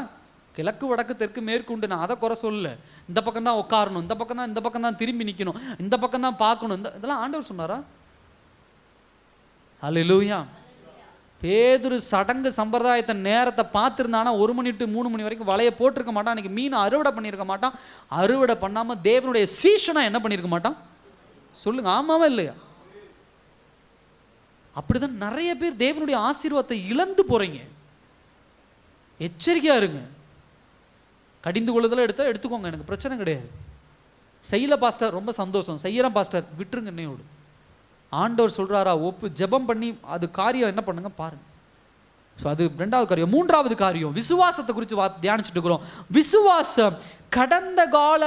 கிழக்கு வடக்கு தெற்கு மேற்கு உண்டு, நான் அதை குறை சொல்லல. இந்த பக்கம் தான் உட்காரணும், இந்த பக்கம் தான் திரும்பி நிற்கணும், இந்த பக்கம் தான் பார்க்கணும், இதெல்லாம் ஆண்டவர் சொன்னாரா? அல்லேலூயா. பேதுரு சடங்கு சம்பிரதாயத்தை நேரத்தை பார்த்துருந்தானா 1 மணி to 3 மணி வரைக்கும் வலையை போட்டிருக்க மாட்டான். அன்னைக்கு மீன் அறுவடை பண்ணியிருக்க மாட்டான். அறுவடை பண்ணாமல் தேவனுடைய சீஷனா என்ன பண்ணியிருக்க மாட்டான்? சொல்லுங்க, ஆமாவா இல்லையா? அப்படிதான் நிறைய பேர் தேவனுடைய ஆசீர்வாதத்தை இழந்து போறீங்க. எச்சரிக்கையா இருங்க. கடிந்து கொள்ளுதல எடுத்துக்கோங்க, எனக்கு பிரச்சனை கிடையாது. செய்யல பாஸ்டர், ரொம்ப சந்தோஷம். செய்யறேன் பாஸ்டர், விட்டுருங்க என்னையோடு. ஆண்டவர் சொல்றாரா, ஜெபம் பண்ணி அது காரியம் என்ன பண்ணுங்க பாருங்க. ஸோ அது 2வது காரியம். 3வது காரியம், விசுவாசத்தை குறித்து தியானிச்சுட்டு இருக்கிறோம். விசுவாசம் கடந்த கால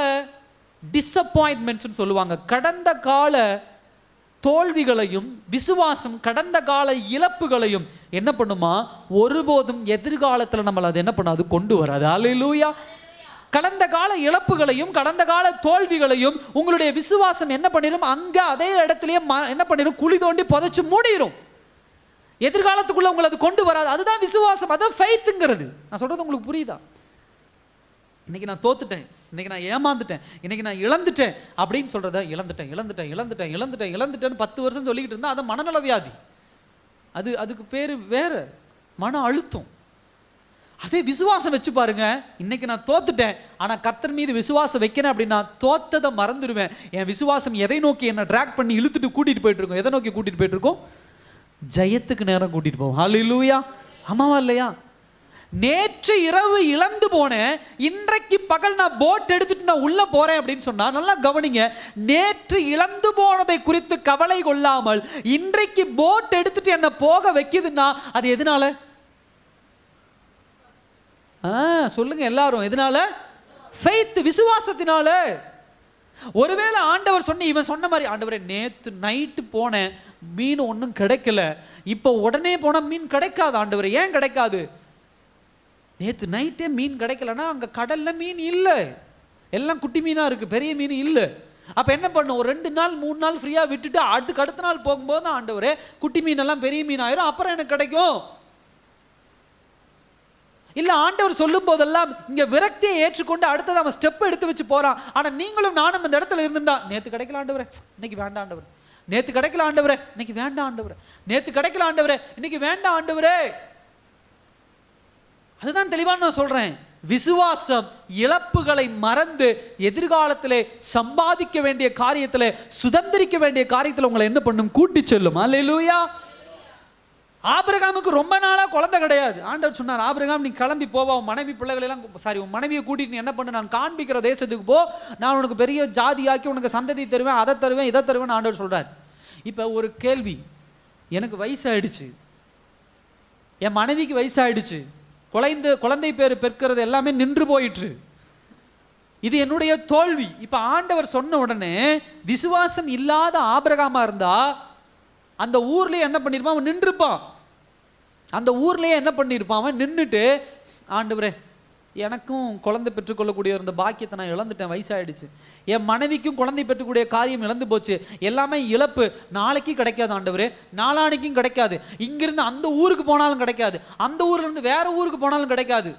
டிசப்பாயின்மெண்ட்ஸ் சொல்லுவாங்க, கடந்த கால தோல்விகளையும், விசுவாசம் கடந்த கால இழப்புகளையும் என்ன பண்ணுமா, ஒருபோதும் எதிர்காலத்தில் நம்மளை அது என்ன பண்ணாது, கொண்டு வராது. அல்லேலூயா. கடந்த கால இழப்புகளையும் கடந்த கால தோல்விகளையும் உங்களுடைய விசுவாசம் என்ன பண்ணிடும், அங்க அதே இடத்துலயே என்ன பண்ணிடும், குழி தோண்டி புதைச்சு மூடிடும். எதிர்காலத்துக்குள்ள உங்களை அது கொண்டு வராது. அதுதான் விசுவாசம், அதான் ஃபெய்த்ங்கிறது. நான் சொல்றது உங்களுக்கு புரியுதா? இன்னைக்கு நான் தோத்துட்டேன், இன்னைக்கு நான் ஏமாந்துட்டேன், இன்னைக்கு நான் இழந்துட்டேன் அப்படின்னு சொல்றத இழந்துட்டேன் 10 வருஷம் சொல்லிக்கிட்டு இருந்தா அது மனநல வியாதி. அதுக்கு பேரு வேற, மன அழுத்தம். அதே விசுவாசம் வச்சு பாருங்க, இன்னைக்கு நான் தோத்துட்டேன், ஆனா கர்த்தர் மீது விசுவாசம் வைக்கிறேன் அப்படின்னா தோத்ததை மறந்துடுவேன். என் விசுவாசம் எதை நோக்கி என்ன டிராக் பண்ணி இழுத்துட்டு கூட்டிட்டு போயிட்டு இருக்கோம்? எதை நோக்கி கூட்டிட்டு போயிட்டு இருக்கோம்? ஜெயத்துக்கு நேரம் கூட்டிட்டு போவோம். ஹல்லேலூயா. ஆமாவா இல்லையா? நேற்று இரவு இழந்து போனேன், இன்றைக்கு பகல் நான் போட் எடுத்துட்டு நான் உள்ள போறேன் அப்படின்னு சொன்னா, நல்லா கவனிங்க, நேற்று இழந்து போனதை குறித்து கவலை கொள்ளாமல் இன்றைக்கு போட் எடுத்துட்டு என்ன போக வைக்குதுன்னா அது எதனால? சொல்லுங்க எல்லாரும், எதனால? ஃபெய்த், விசுவாசத்தினால. ஒருவேளை ஆண்டவர் இவன் சொன்ன மாதிரி, ஆண்டவரே நேத்து நைட்டு போனேன், மீன் ஒன்றும் கிடைக்கல, இப்போ உடனே போனா மீன் கிடைக்காது. ஆண்டவரே ஏன் கிடைக்காது? நேத்து நைட்டே மீன் கிடைக்கலன்னா அங்க கடல்ல மீன் இல்லை, எல்லாம் குட்டி மீனா இருக்கு, பெரிய மீன் இல்லை. அப்ப என்ன பண்ணும், ஒரு 2 நாள் 3 நாள் ஃப்ரீயா விட்டுட்டு அடுத்த நாள் போகும்போது ஆண்டவரே குட்டி மீன் எல்லாம் பெரிய மீன் ஆயிரும், அப்புறம் எனக்கு கிடைக்கும். இல்ல ஆண்டவர் சொல்லும் போதெல்லாம் இங்க விரக்தியை ஏற்றுக்கொண்டு அடுத்தது அவன் ஸ்டெப் எடுத்து வச்சு போறான். ஆனா நீங்களும் நானும் இந்த இடத்துல இருந்துட்டா, நேத்து கிடைக்கல ஆண்டவரே, இன்னைக்கு வேண்டாம் ஆண்டவரே, நேத்து கிடைக்கல ஆண்டவரே, இன்னைக்கு வேண்டாம் ஆண்டவரே, நேத்து கிடைக்கல ஆண்டவரே, இன்னைக்கு வேண்டாம் ஆண்டவரே. அதுதான் தெளிவா நான் சொல்றேன். விசுவாசம் இழப்புகளை மறந்து எதிர்காலத்திலே சம்பாதிக்க வேண்டிய காரியத்திலே, சுதந்திரிக்க வேண்டிய காரியத்தில் உங்களை என்ன பண்ணும், கூட்டி செல்லும். அல்லேலூயா. ஆபிரகாமுக்கு ரொம்ப நாளா குழந்தை கிடையாது. ஆண்டவர் சொன்னார், ஆபிரகாம் நீ கிளம்பி போவா, உன் மனைவி பிள்ளைகள் எல்லாம் உன் மனைவியை கூட்டிட்டு நீ என்ன பண்ணு, நான் காண்பிக்கிற தேசத்துக்கு போ, நான் உனக்கு பெரிய ஜாதியாக்கி உனக்கு சந்ததி தருவேன், அதை தருவேன், இதை தருவேன் ஆண்டவர் சொல்றார். இப்ப ஒரு கேள்வி, எனக்கு வயசாயிடுச்சு, என் மனைவிக்கு வயசாயிடுச்சு, குழந்தை பேர் பெற்கிறது எல்லாமே நின்று போயிற்று, இது என்னுடைய தோல்வி. இப்ப ஆண்டவர் சொன்ன உடனே விசுவாசம் இல்லாத ஆபிரகாமா இருந்தா அந்த ஊர்லயே என்ன பண்ணிருப்பான், அவன் நின்றுப்பான். அந்த ஊர்லயே என்ன பண்ணிருப்பான், அவன் நின்றுட்டு, ஆண்டவரே எனக்கும் குழந்தை பெற்றுக்கொள்ளக்கூடிய இருந்த பாக்கியத்தை நான் இழந்துட்டேன், வயசாயிடுச்சு, என் மனைவிக்கும் குழந்தை பெற்றுக்கூடிய காரியம் இழந்து போச்சு, எல்லாமே இழப்பு, நாளைக்கு கிடைக்காது ஆண்டவரே, நாளானைக்கும் கிடைக்காது, இங்கிருந்து அந்த ஊருக்கு போனாலும் கிடைக்காது, அந்த ஊர்ல இருந்து வேற ஊருக்கு போனாலும் கிடைக்காது,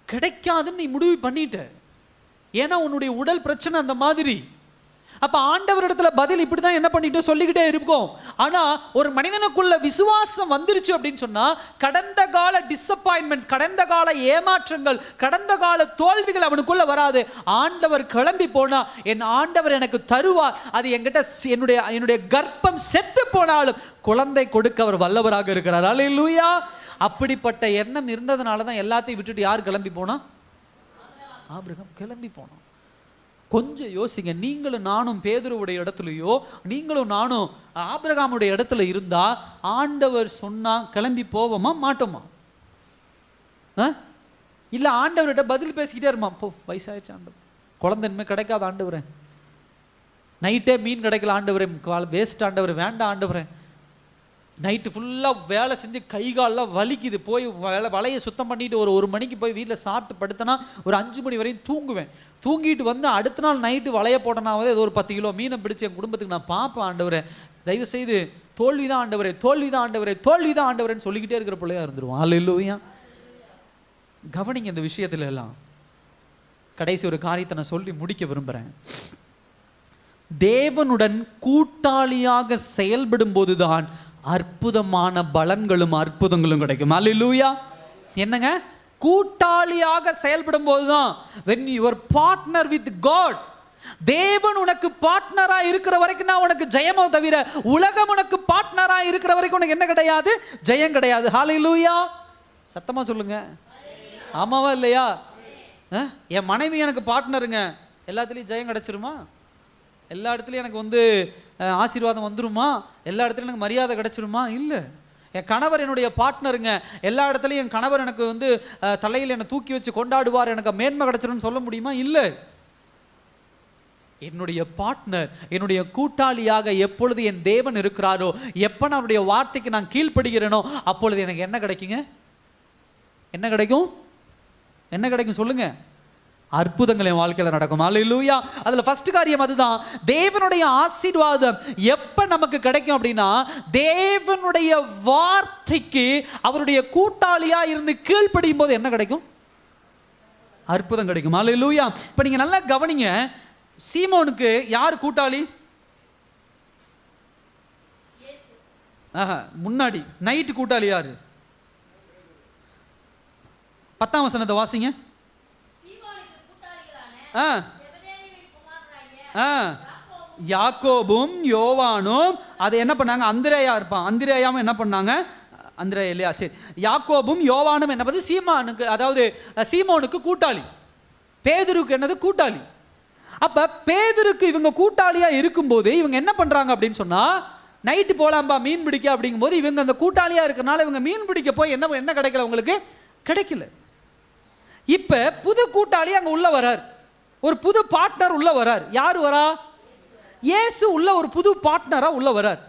கிடைக்காதுன்னு நீ முடிவு பண்ணிட்ட. ஏன்னா உன்னுடைய உடல் பிரச்சனை அந்த மாதிரி. அப்ப ஆண்டவரிடத்துல பதில் இப்படிதான் என்ன பண்ணிட்டு சொல்லிக்கிட்டே இருக்கும். ஆனா ஒரு மனிதனுக்குள்ள விசுவாசம் வந்துருச்சு அப்படின்னு சொன்னா, கடந்த கால டிசப்பாயின்மெண்ட், கடந்த கால ஏமாற்றங்கள், கடந்த கால தோல்விகள் அவனுக்குள்ள வராது. ஆண்டவர் கிளம்பி போனா என் ஆண்டவர் எனக்கு தருவார், அது என்கிட்ட என்னுடைய கர்ப்பம் செத்து போனாலும் குழந்தை கொடுக்க அவர் வல்லவராக இருக்கிறார். அல்லேலூயா. அப்படிப்பட்ட எண்ணம் இருந்ததுனால தான் எல்லாத்தையும் விட்டுட்டு யார் கிளம்பி போனா, ஆபிரகாம் கிளம்பி போனான். கொஞ்சம் யோசிங்க, நீங்களும் நானும் பேதுருவுடைய இடத்துலையோ நீங்களும் நானும் ஆபிரகாமுடைய இடத்துல இருந்தா ஆண்டவர் சொன்னா கிளம்பி போவோமா மாட்டோமா? இல்ல ஆண்டவர்கிட்ட பதில் பேசிக்கிட்டே இருமா, போ வயசாயிடுச்சு ஆண்டவர், குழந்தை இனிமே கிடைக்காத ஆண்டவரே, நைட்டே மீன் கிடைக்கல ஆண்டவரே, வேஸ்ட் ஆண்டவரே, வேண்டாம் ஆண்டவரே, நைட்டு ஃபுல்லாக வேலை செஞ்சு கை காலெலாம் வலிக்குது, போய் வலையை சுத்தம் பண்ணிட்டு ஒரு மணிக்கு போய் வீட்டில் சாப்பிட்டு படுத்தனா ஒரு 5 மணி வரையும் தூங்குவேன், தூங்கிட்டு வந்து அடுத்த நாள் நைட்டு வலையை போட்டனாவது ஏதோ ஒரு 10 கிலோ மீனை பிடிச்சி என் குடும்பத்துக்கு நான் பார்ப்பேன். ஆண்டவரே தயவு செய்து தோல்விதான் ஆண்டவரே, தோல்விதான் ஆண்டவரே, தோல்விதான் ஆண்டவரேன்னு சொல்லிக்கிட்டே இருக்கிற பிள்ளையா இருந்துருவோம். அல்லேலூயா. கவனிங்க இந்த விஷயத்துல எல்லாம். கடைசி ஒரு காரியத்தை நான் சொல்லி முடிக்க விரும்புகிறேன். தேவனுடன் கூட்டாளியாக செயல்படும் போதுதான் அற்புதமான பலன்களும் அற்புதங்களும் கிடைக்கும். அல்லேலூயா. என்னங்க, கூட்டாளியாக செயல்படும் போதுதான், when you are partner with God, தேவன் உனக்கு பார்ட்னரா இருக்கிற வரைக்கும் தான் உனக்கு ஜெயமோ தவிர உலகம் உனக்கு பார்ட்னரா இருக்கிற வரைக்கும் உனக்கு என்ன கிடையாது, ஜெயம் கிடையாது. ஹல்லேலூயா. சத்தமா சொல்லுங்க, ஆமாவா இல்லையா? என் மனைவி எனக்கு பார்ட்னருங்க, எல்லாத்துலயும் ஜெயம் கிடைச்சிருமா? எல்லா இடத்துலையும் எனக்கு ஆசீர்வாதம் வந்துருமா? எல்லா இடத்துலையும் எனக்கு மரியாதை கிடைச்சிருமா? இல்லை. என் கணவர் என்னுடைய பார்ட்னருங்க, எல்லா இடத்துலையும் என் கணவர் எனக்கு தலையில் என்னை தூக்கி வச்சு கொண்டாடுவார், எனக்கு மேன்மை கிடைச்சிரும்னு சொல்ல முடியுமா? இல்லை. என்னுடைய பார்ட்னர், என்னுடைய கூட்டாளியாக எப்பொழுது என் தேவன் இருக்கிறாரோ, எப்போ நான் அவருடைய வார்த்தைக்கு நான் கீழ்ப்படுகிறேனோ அப்பொழுது எனக்கு என்ன கிடைக்குங்க? என்ன கிடைக்கும்? என்ன கிடைக்கும் சொல்லுங்க? அற்புதங்கள் என் வாழ்க்கையில நடக்கும். அல்லேலூயா. அதுல ஃபர்ஸ்ட் காரியம் அதுதான். தேவனுடைய ஆசீர்வாதம் எப்ப நமக்கு கிடைக்கும் அப்படின்னா, தேவனுடைய வார்த்தைக்கு அவருடைய கூட்டாளியா இருந்து கீழ்ப்படியும் போது என்ன கிடைக்கும்? அற்புதம் கிடைக்கும். அல்லேலூயா. இப்ப நீங்க நல்லா கவனிங்க, சீமோனுக்கு யார் கூட்டாளி? முன்னாடி நைட்டு கூட்டாளி யாரு? 10ஆம் வசனத்தை வாசிங்க. யாக்கோபும் யோவானும் அதை என்ன பண்ணாங்க? அந்திரேயா இருப்பான், அந்திரேயாவும் என்ன பண்ணாங்க? அந்திரேயா இல்லையா? சரி, யாக்கோபும் யோவானும் என்ன பண்ணது? சீமானுக்கு, அதாவது சீமோனுக்கு கூட்டாளி, பேதுருக்கு என்னது? கூட்டாளி. அப்ப பேதுருக்கு இவங்க கூட்டாளியா இருக்கும்போது இவங்க என்ன பண்றாங்க அப்படின்னு சொன்னா, நைட்டு போலாம்பா மீன் பிடிக்க அப்படிங்கும் போது இவங்க அந்த கூட்டாளியா இருக்கிறனால இவங்க மீன் பிடிக்க போய் என்ன கிடைக்கல, உங்களுக்கு கிடைக்கல. இப்ப புது கூட்டாளி அங்க உள்ள வரார், ஒரு புது பார்ட்னர் உள்ள வரார். யார் வரா? இயேசு உள்ள ஒரு புது பார்ட்னரா உள்ள வரார்.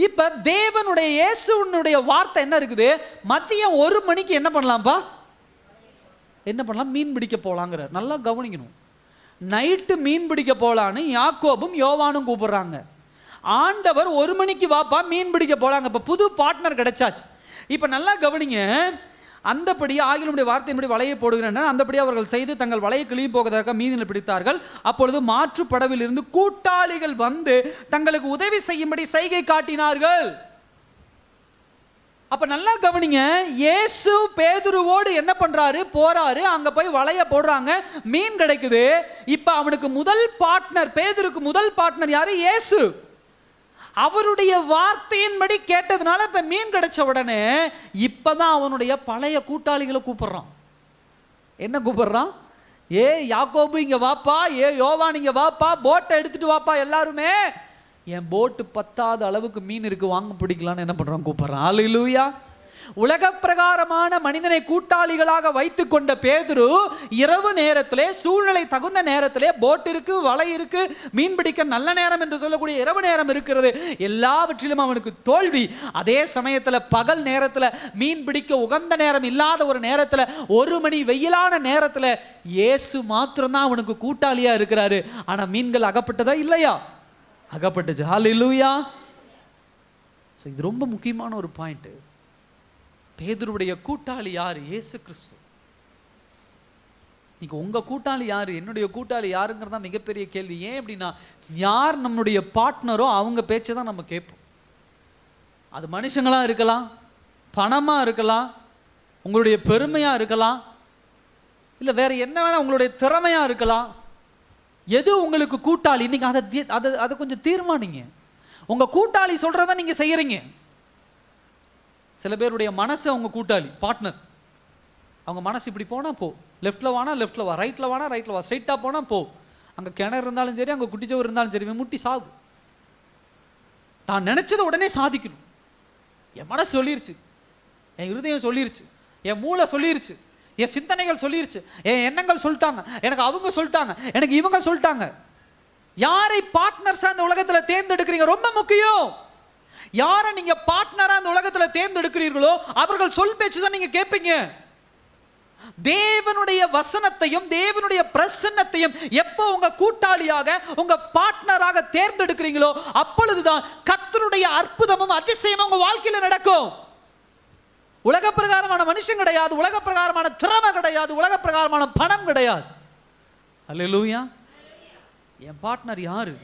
இப்ப தேவனுடைய இயேசுனுடைய வார்த்தை என்ன இருக்குது? மதியம் 1 மணிக்கு என்ன பண்ணலாம்பா? என்ன பண்ணலாம்? மீன் பிடிக்க போலாங்கிறார். நல்லா கவனிக்கணும். நைட்டு மீன் பிடிக்க போலான்னு யாக்கோபும் யோவானும் கூப்பிடுறாங்க. ஆண்டவர் 1 மணிக்கு வாப்பா மீன் பிடிக்க போலாங்க. இப்ப புது பார்ட்னர் கிடைச்சாச்சு. இப்ப நல்லா கவனிங்க. அந்தபடியே ஆகிலுடைய வார்த்தையின்படி வலையை போடுகிறேன், அந்தபடி அவர்கள் செய்து தங்கள் வலையை கிளி போவதற்காக மீனில் பிடித்தார்கள். அப்பொழுது மாற்று படவில் இருந்து கூட்டாளிகள் வந்து தங்களுக்கு உதவி செய்யும்படி செய்கை காட்டினார்கள். அப்ப நல்லா கவனிங்க, இயேசு பேதுருவோடு என்ன பண்றாரு? போறாரு, அங்க போய் வலைய போடுறாங்க, மீன் கிடைக்குது. இப்ப அவனுக்கு முதல் பார்ட்னர், பேதுருக்கு முதல் பார்ட்னர் யாரு? இயேசு. அவருடைய வார்த்தையின்படி கேட்டதுனால இப்ப மீன் கிடைச்ச உடனே இப்பதான் அவனுடைய பழைய கூட்டாளிகளை கூப்பிடுறான். என்ன கூப்பிடுறான்? ஏ யாக்கோபு இங்க வாப்பா, ஏ யோவான் இங்க வாப்பா, போட்டை எடுத்துட்டு வாப்பா, எல்லாருமே என் போட்டு பத்தாத அளவுக்கு மீன் இருக்கு, வாங்க பிடிக்கலான்னு என்ன பண்றான்? கூப்பிடுறான். அல்லேலூயா. உலக பிரகாரமான மனிதனை கூட்டாளிகளாக வைத்துக் கொண்ட பேதுரு இரவு நேரத்திலே, சூழ்நிலை தகுந்த நேரத்திலே, போட் இருக்கு, வலை இருக்கு, மீன் பிடிக்க நல்ல நேரம் என்று சொல்லக்கூடிய இரவு நேரம் இருக்கிறது, எல்லாவற்றிலும் அவனுக்கு தோல்வி. அதே சமயத்தில் பகல் நேரத்தில், மீன் பிடிக்க உகந்த நேரம் இல்லாத ஒரு நேரத்தில், 1 மணி வெயிலான நேரத்தில் இயேசு மாத்திரம்தான் அவனுக்கு கூட்டாளியா இருக்கிறாரு. ஆனா மீன்கள் அகப்பட்டதா இல்லையா? அகப்பட்டுச்சு. ஹல்லேலூயா. இது ரொம்ப முக்கியமான ஒரு பாயிண்ட். பேதுருவுடைய கூட்டாளி யாரு? இயேசு கிறிஸ்து. நீங்க உங்க கூட்டாளி யாரு, என்னுடைய கூட்டாளி யாருங்கிறதா மிகப்பெரிய கேள்வி. ஏன் அப்படின்னா, யார் நம்முடைய பார்ட்னரோ அவங்க பேச்சை தான் நம்ம கேட்போம். அது மனுஷங்களா இருக்கலாம், பணமா இருக்கலாம், உங்களுடைய பெருமையா இருக்கலாம், இல்ல வேற என்ன வேணா, உங்களுடைய திறமையா இருக்கலாம். எது உங்களுக்கு கூட்டாளி? இன்னைக்கு அதை கொஞ்சம் தீர்மானிங்க. உங்க கூட்டாளி சொல்றத நீங்க செய்யறீங்க. சில பேருடைய மனசு அவங்க கூட்டாளி, பார்ட்னர். அவங்க மனசு இப்படி போனா போ, லெஃப்ட்ல வானா லெஃப்ட்ல வா, ரைட்ல வானா ரைட்ல வா, ஸ்ட்ரைட்டா போனா போ. அங்க கிணறு இருந்தாலும் சரி, அங்க குட்டிச்சவர் இருந்தாலும் சரி, முட்டி சாவு. தான் நினைச்சதை உடனே சாதிக்கணும். என் மனசு சொல்லிருச்சு, என் இருதயம் சொல்லிருச்சு, என் மூளை சொல்லிருச்சு, என் சிந்தனைகள் சொல்லிருச்சு, என் எண்ணங்கள் சொல்லிட்டாங்க, எனக்கு அவங்க சொல்லிட்டாங்க, எனக்கு இவங்க சொல்லிட்டாங்க. யாரை பார்ட்னர்ஸா இந்த உலகத்துல தேர்ந்தெடுக்கிறீங்க ரொம்ப முக்கியம். யாரை நீங்க பார்ட்னரா இந்த உலகத்துல தேர்ந்தெடுக்கிறீர்களோ அவர்கள் சொல் பேச்சு தான் நீங்க கேட்பீங்க. தேவனுடைய வசனத்தையும் தேவனுடைய பிரசன்னத்தையும் எப்போ உங்க கூட்டாளியாக, உங்க பார்ட்னராக தேர்ந்தெடுக்கிறீங்களோ அப்பொழுதுதான் கர்த்தருடைய அற்புதமும் அதிசயமும் உங்க வாழ்க்கையில நடக்கும். உலக பிரகாரமான மனுஷன் கிடையாது, உலக பிரகாரமான திறமை கிடையாது, உலக பிரகாரமான பணம் கிடையாது. அல்லேலூயா. என் பார்ட்னர் யாரு?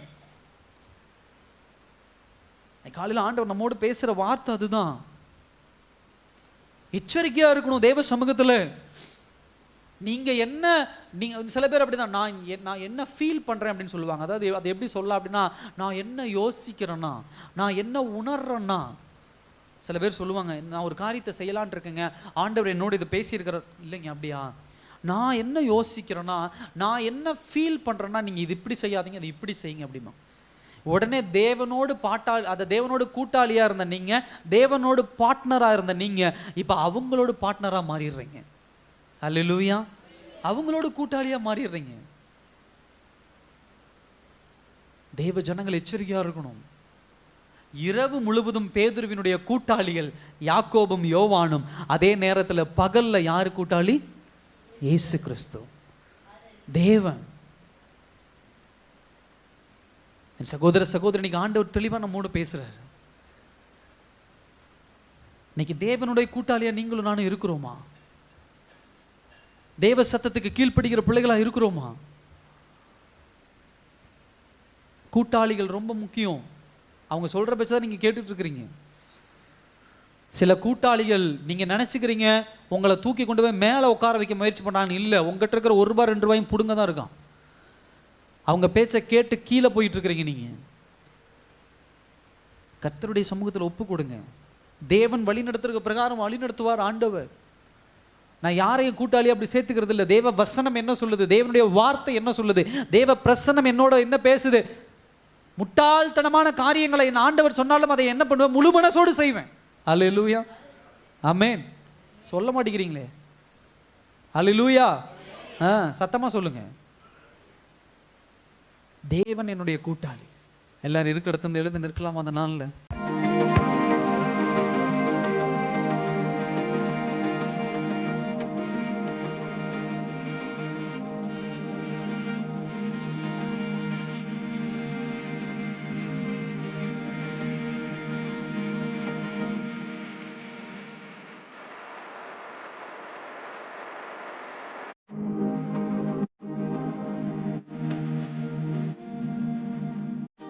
காலையில் ஆண்டவர் நம்மோடு பேசுற வார்த்தை அதுதான். எச்சரிக்கையா இருக்கணும் தேவ சமூகத்தில். நீங்க என்ன, நீங்க சில பேர் அப்படிதான், நான் என்ன ஃபீல் பண்றேன் அப்படின்னு சொல்லுவாங்க. அதாவது அது எப்படி சொல்லலாம் அப்படின்னா, நான் என்ன யோசிக்கிறேன்னா, நான் என்ன உணர்றேன்னா. சில பேர் சொல்லுவாங்க, நான் ஒரு காரியத்தை செய்யலான் இருக்கேங்க, ஆண்டவர் என்னோட இதை பேசியிருக்கிறார். இல்லைங்க, அப்படியா? நான் என்ன யோசிக்கிறேன்னா, நான் என்ன ஃபீல் பண்றேன்னா, நீங்க இது இப்படி செய்யாதீங்க, அது இப்படி செய்யுங்க அப்படிமா. உடனே தேவனோடு தேவனோடு கூட்டாளியா இருந்த நீங்க, தேவனோடு பார்ட்னரா இருந்த நீங்க, இப்ப அவங்களோட பார்ட்னரா மாறிடுறீங்க. அல்லேலூயா. அவங்களோட கூட்டாளியா மாறிடுறீங்க. தேவ ஜனங்கள் எச்சரிக்கையா இருக்கணும். இரவு முழுவதும் பேதுருவினுடைய கூட்டாளிகள் யாக்கோபும் யோவானும், அதே நேரத்தில் பகல்ல யாரு கூட்டாளி? இயேசு கிறிஸ்து, தேவன். சகோதர சகோதரி, ஆண்டவர் தெளிவா நம்மோடு பேசுறாரு. இன்னைக்கு தேவனுடைய கூட்டாளியா நீங்களும் நானும் இருக்கிறோமா? தேவ சத்தத்துக்கு கீழ்ப்படுகிற பிள்ளைகளா இருக்கிறோமா? கூட்டாளிகள் ரொம்ப முக்கியம். அவங்க சொல்ற பேச்சதான் நீங்க கேட்டுட்டு இருக்கிறீங்க. சில கூட்டாளிகள் நீங்க நினைச்சுக்கிறீங்க உங்களை தூக்கி கொண்டு போய் மேல உட்கார வைக்க முயற்சி பண்றாங்க. இல்ல, உங்ககிட்ட இருக்கிற 1 ரூபாய் 2 ரூபாயும் புடுங்க தான் இருக்கான். அவங்க பேச்சை கேட்டு கீழே போயிட்டு இருக்கிறீங்க. நீங்க கர்த்தருடைய சமூகத்தில் ஒப்பு கொடுங்க. தேவன் வழி நடத்துறதுக்கு பிரகாரம் வழி நடத்துவார் ஆண்டவர். நான் யாரையும் கூட்டாளி அப்படி சேர்த்துக்கிறது இல்லை. தேவ வசனம் என்ன சொல்லுது, தேவனுடைய வார்த்தை என்ன சொல்லுது, தேவ பிரசன்னம் என்னோட என்ன பேசுது. முட்டாள்தனமான காரியங்களை என் ஆண்டவர் சொன்னாலும் அதை என்ன பண்ணுவேன்? முழு மனசோடு செய்வேன். அல்லேலூயா. ஆமென். சொல்ல மாட்டேங்கிறீங்களே. அல்லேலூயா. சத்தமா சொல்லுங்க. தேவன் என்னுடைய கூட்டாளி. எல்லாரும் இருக்கிற இடத்துல எழுந்து நிற்கலாம் அந்த நாள்ல.